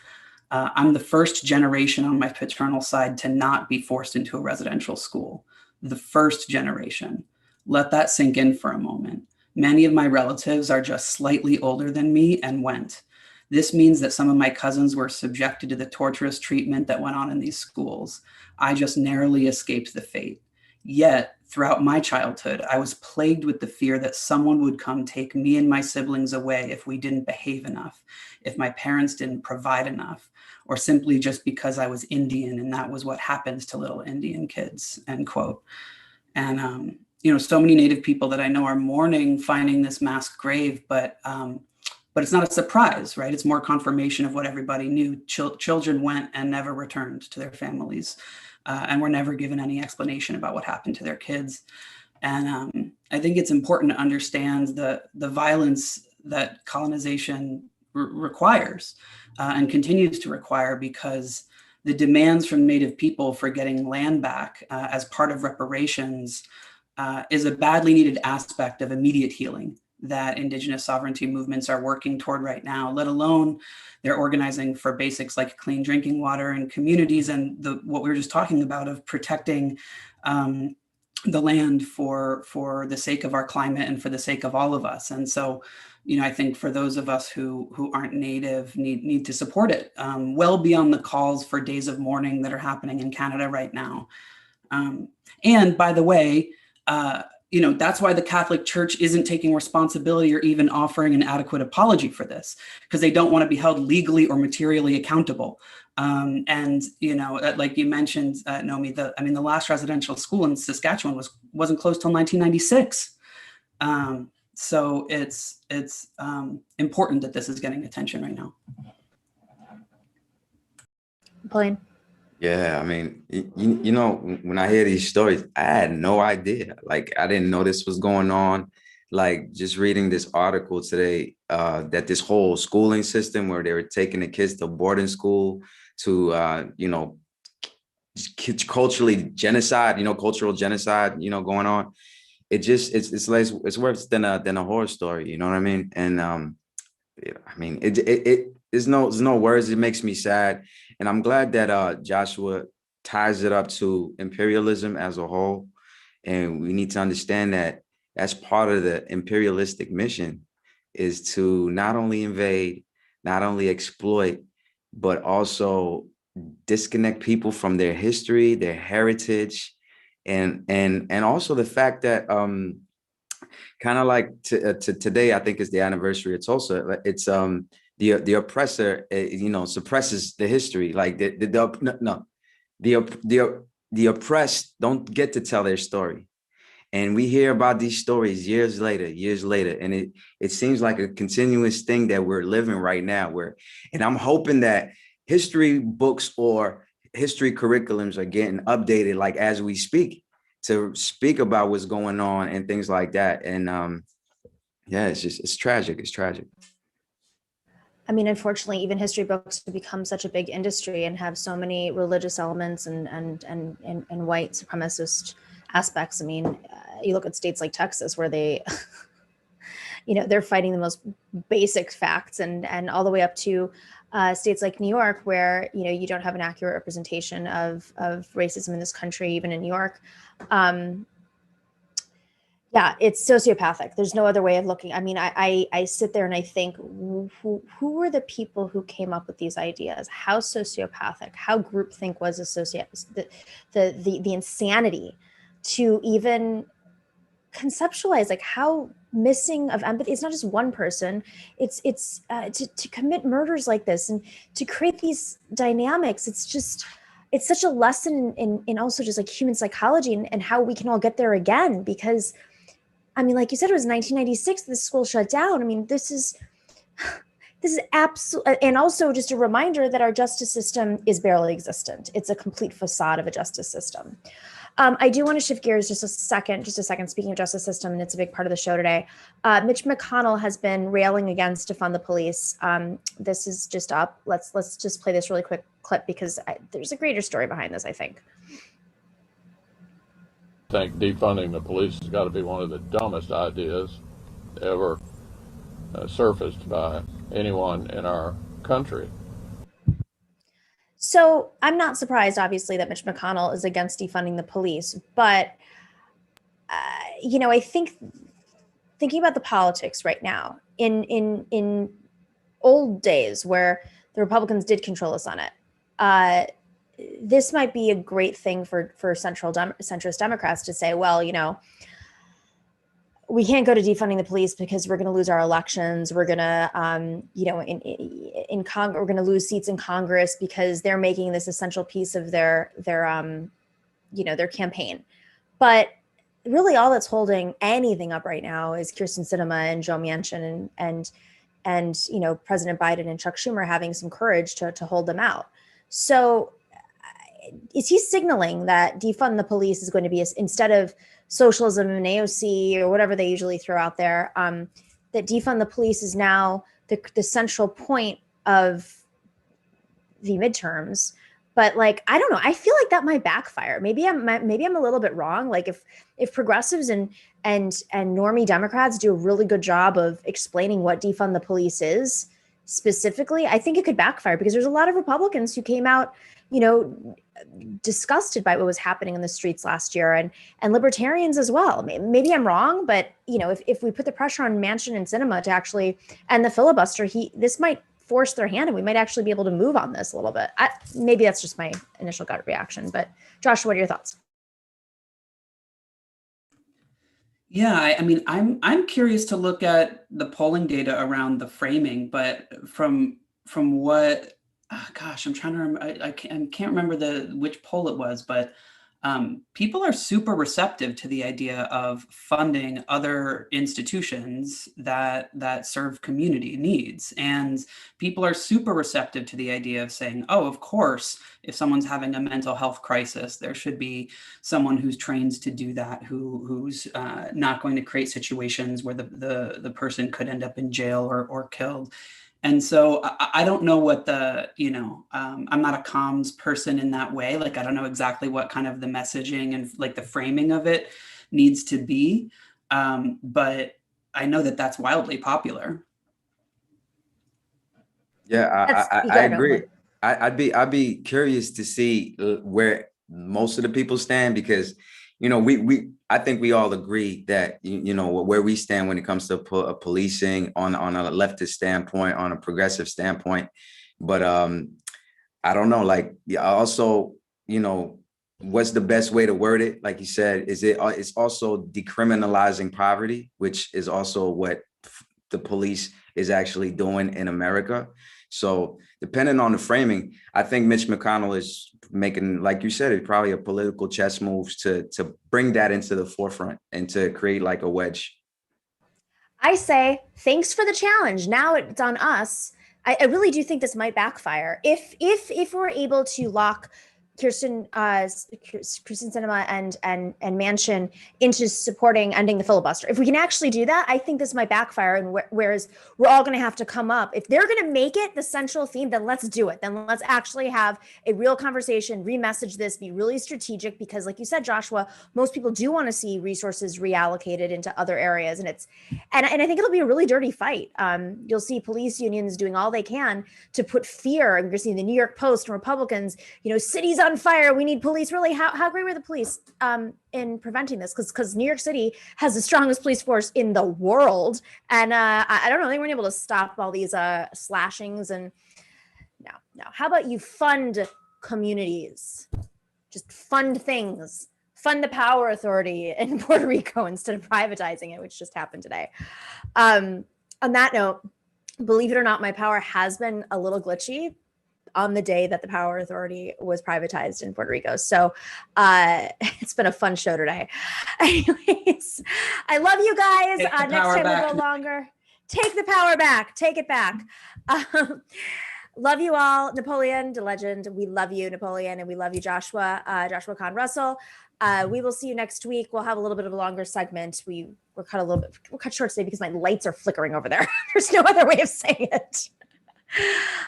I'm the first generation on my paternal side to not be forced into a residential school. The first generation. Let that sink in for a moment. Many of my relatives are just slightly older than me and went. This means that some of my cousins were subjected to the torturous treatment that went on in these schools. I just narrowly escaped the fate. Yet, throughout my childhood, I was plagued with the fear that someone would come take me and my siblings away if we didn't behave enough, if my parents didn't provide enough, or simply just because I was Indian and that was what happens to little Indian kids, end quote. And, you know, so many Native people that I know are mourning finding this mass grave, but it's not a surprise, right? It's more confirmation of what everybody knew. Children went and never returned to their families, and were never given any explanation about what happened to their kids. And I think it's important to understand the violence that colonization requires and continues to require, because the demands from Native people for getting land back as part of reparations is a badly needed aspect of immediate healing that Indigenous sovereignty movements are working toward right now, let alone they're organizing for basics like clean drinking water in communities, and what we were just talking about of protecting the land for the sake of our climate and for the sake of all of us. And so, I think for those of us who aren't Native need to support it, well beyond the calls for days of mourning that are happening in Canada right now. And by the way, that's why the Catholic Church isn't taking responsibility or even offering an adequate apology for this, because they don't want to be held legally or materially accountable. And like you mentioned, Nomi, the last residential school in Saskatchewan wasn't closed till 1996. So it's important that this is getting attention right now. Blaine. Yeah, I mean, when I hear these stories, I had no idea. Like, I didn't know this was going on. Like, just reading this article today, that this whole schooling system where they were taking the kids to boarding school to, culturally genocide, cultural genocide, going on. It's worse than a horror story. You know what I mean? And there's no words. It makes me sad. And I'm glad that Joshua ties it up to imperialism as a whole. And we need to understand that that's part of the imperialistic mission, is to not only invade, not only exploit, but also disconnect people from their history, their heritage, and also the fact that kind of like to today, I think is the anniversary of Tulsa. It's the oppressor, suppresses the history. Like the oppressed don't get to tell their story, and we hear about these stories years later, and it seems like a continuous thing that we're living right now. And I'm hoping that history books or history curriculums are getting updated, like as we speak, to speak about what's going on and things like that. And it's tragic. It's tragic. I mean, unfortunately, even history books have become such a big industry and have so many religious elements and white supremacist aspects. I mean, you look at states like Texas, where they, they're fighting the most basic facts, and all the way up to states like New York, where you don't have an accurate representation of racism in this country, even in New York. Yeah, it's sociopathic. There's no other way of looking. I mean, I sit there and I think, who were the people who came up with these ideas? How sociopathic, how groupthink was the insanity to even conceptualize, like, how missing of empathy. It's not just one person. It's to commit murders like this and to create these dynamics. It's such a lesson in also just like human psychology and how we can all get there again, because I mean, like you said, it was 1996, the school shut down. I mean, this is absolute, and also just a reminder that our justice system is barely existent. It's a complete facade of a justice system. I do want to shift gears just a second. Speaking of justice system, and it's a big part of the show today. Mitch McConnell has been railing against defund the police. This is just up. Let's just play this really quick clip, because there's a greater story behind this, I think. I think defunding the police has got to be one of the dumbest ideas ever surfaced by anyone in our country. So I'm not surprised, obviously, that Mitch McConnell is against defunding the police. But, I think thinking about the politics right now, in old days where the Republicans did control the Senate, this might be a great thing for centrist Democrats to say, well, we can't go to defunding the police because we're going to lose our elections. We're going to, we're going to lose seats in Congress because they're making this essential piece of their campaign. But really, all that's holding anything up right now is Kyrsten Sinema and Joe Manchin and President Biden and Chuck Schumer having some courage to hold them out. So, is he signaling that defund the police is going to be, instead of socialism and AOC or whatever they usually throw out there, that defund the police is now the central point of the midterms? But I don't know. I feel like that might backfire. Maybe I'm a little bit wrong. Like if progressives and normie Democrats do a really good job of explaining what defund the police is specifically, I think it could backfire, because there's a lot of Republicans who came out, you know, disgusted by what was happening in the streets last year, and libertarians as well. Maybe I'm wrong, but you know, if we put the pressure on Manchin and Sinema to actually end the filibuster, this might force their hand, and we might actually be able to move on this a little bit. Maybe that's just my initial gut reaction, but Josh, what are your thoughts? Yeah, I mean, I'm curious to look at the polling data around the framing, but from what, gosh, I'm trying to remember, I can't remember which poll it was, but people are super receptive to the idea of funding other institutions that serve community needs. And people are super receptive to the idea of saying, oh, of course, if someone's having a mental health crisis, there should be someone who's trained to do that, who's not going to create situations where the person could end up in jail or killed. And so I don't know what I'm not a comms person in that way. Like, I don't know exactly what kind of the messaging and like the framing of it needs to be. But I know that that's wildly popular. Yeah, I agree. I'd be curious to see where most of the people stand, because, you know, I think we all agree that, you know, where we stand when it comes to policing on a leftist standpoint, on a progressive standpoint. But I don't know, like, also, you know, what's the best way to word it? Like you said, it's also decriminalizing poverty, which is also what the police is actually doing in America. So depending on the framing, I think Mitch McConnell is making, like you said, it's probably a political chess moves to bring that into the forefront and to create like a wedge. I say, thanks for the challenge. Now it's on us. I really do think this might backfire. If we're able to lock Kyrsten Sinema and Manchin into supporting ending the filibuster. If we can actually do that, I think this might backfire. And whereas we're all going to have to come up, if they're going to make it the central theme, then let's do it. Then let's actually have a real conversation, remessage this, be really strategic, because like you said, Joshua, most people do want to see resources reallocated into other areas. And I think it'll be a really dirty fight. You'll see police unions doing all they can to put fear. And you're seeing the New York Post and Republicans, you know, cities on fire, we need police. Really, how great were the police in preventing this? Because New York City has the strongest police force in the world, and I don't know, they weren't able to stop all these slashings. And no. How about you fund communities? Just fund things. Fund the power authority in Puerto Rico instead of privatizing it, which just happened today. On that note, believe it or not, my power has been a little glitchy on the day that the power authority was privatized in Puerto Rico. So it's been a fun show today. Anyways, I love you guys. Next time we'll go longer. Take the power back. Take it back. Love you all. Napoleon, the legend. We love you, Napoleon, and we love you, Joshua Kahn Russell. We will see you next week. We'll have a little bit of a longer segment. We're cut short today because my lights are flickering over there. There's no other way of saying it.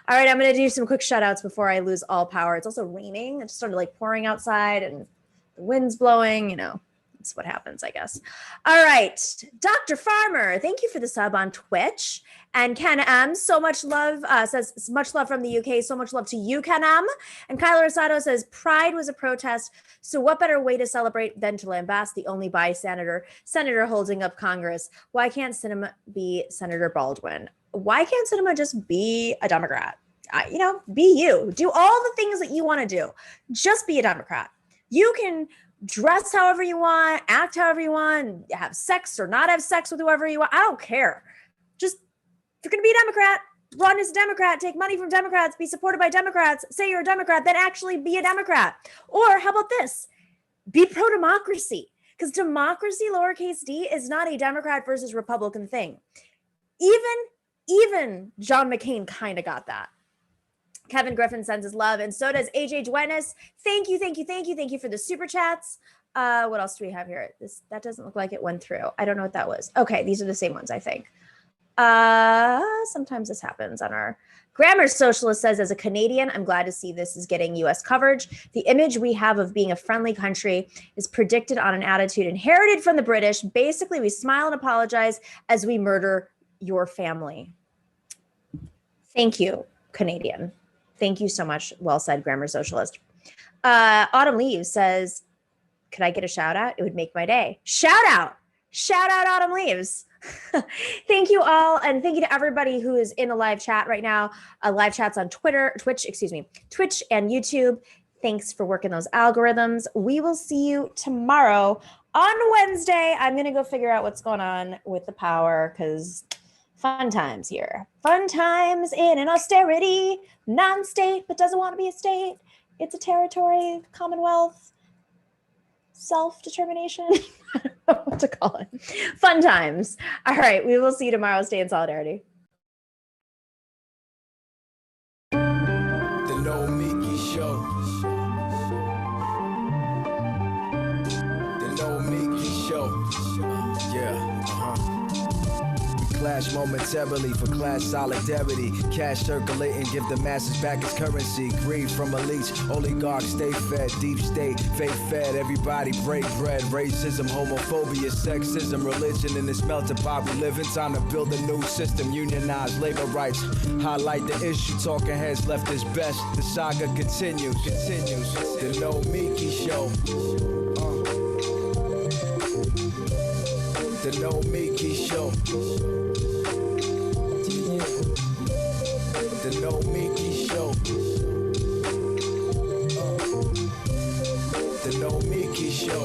All right, I'm going to do some quick shout outs before I lose all power. It's also raining. It just started like pouring outside and the wind's blowing, you know, it's what happens, I guess. All right, Dr. Farmer, thank you for the sub on Twitch. And Ken M, so much love, says much love from the UK. So much love to you, Ken M. And Kyler Rosado says Pride was a protest. So what better way to celebrate than to lambast the only bi senator holding up Congress? Why can't Sinema be Senator Baldwin? Why can't Sinema just be a Democrat? You know, be you. Do all the things that you want to do. Just be a Democrat. You can dress however you want, act however you want, have sex or not have sex with whoever you want. I don't care. Just, if you're going to be a Democrat, run as a Democrat, take money from Democrats, be supported by Democrats, say you're a Democrat, then actually be a Democrat. Or how about this? Be pro-democracy. Because democracy, lowercase d, is not a Democrat versus Republican thing. Even John McCain kind of got that. Kevin Griffin sends his love, and so does AJ Duenas. Thank you for the super chats. What else do we have here? That doesn't look like it went through. I don't know what that was. Okay, these are the same ones, I think. Sometimes this happens on our Grammar Socialist says, as a Canadian, I'm glad to see this is getting US coverage. The image we have of being a friendly country is predicted on an attitude inherited from the British. Basically, we smile and apologize as we murder your family. Thank you, Canadian. Thank you so much. Well said, Grammar Socialist. Autumn Leaves says, could I get a shout out? It would make my day. Shout out Autumn Leaves. Thank you all. And thank you to everybody who is in the live chat right now. Live chats on Twitch and YouTube. Thanks for working those algorithms. We will see you tomorrow on Wednesday. I'm going to go figure out what's going on with the power because fun times here. Fun times in an austerity, non-state, but doesn't want to be a state. It's a territory, commonwealth, self-determination. I don't know what to call it. Fun times. All right. We will see you tomorrow. Stay in solidarity. The Nomiki Show. The Nomiki Show. Yeah. Clash momentarily for class solidarity. Cash circulating, give the masses back its currency. Greed from elites, oligarchs stay fed. Deep state, fake fed. Everybody break bread. Racism, homophobia, sexism, religion in this melting pot we live in. Time to build a new system, unionize labor rights. Highlight the issue, talking heads left is best. The saga continues. The Nomiki Show. The Nomiki Show. The Nomiki Show. The Nomiki Show.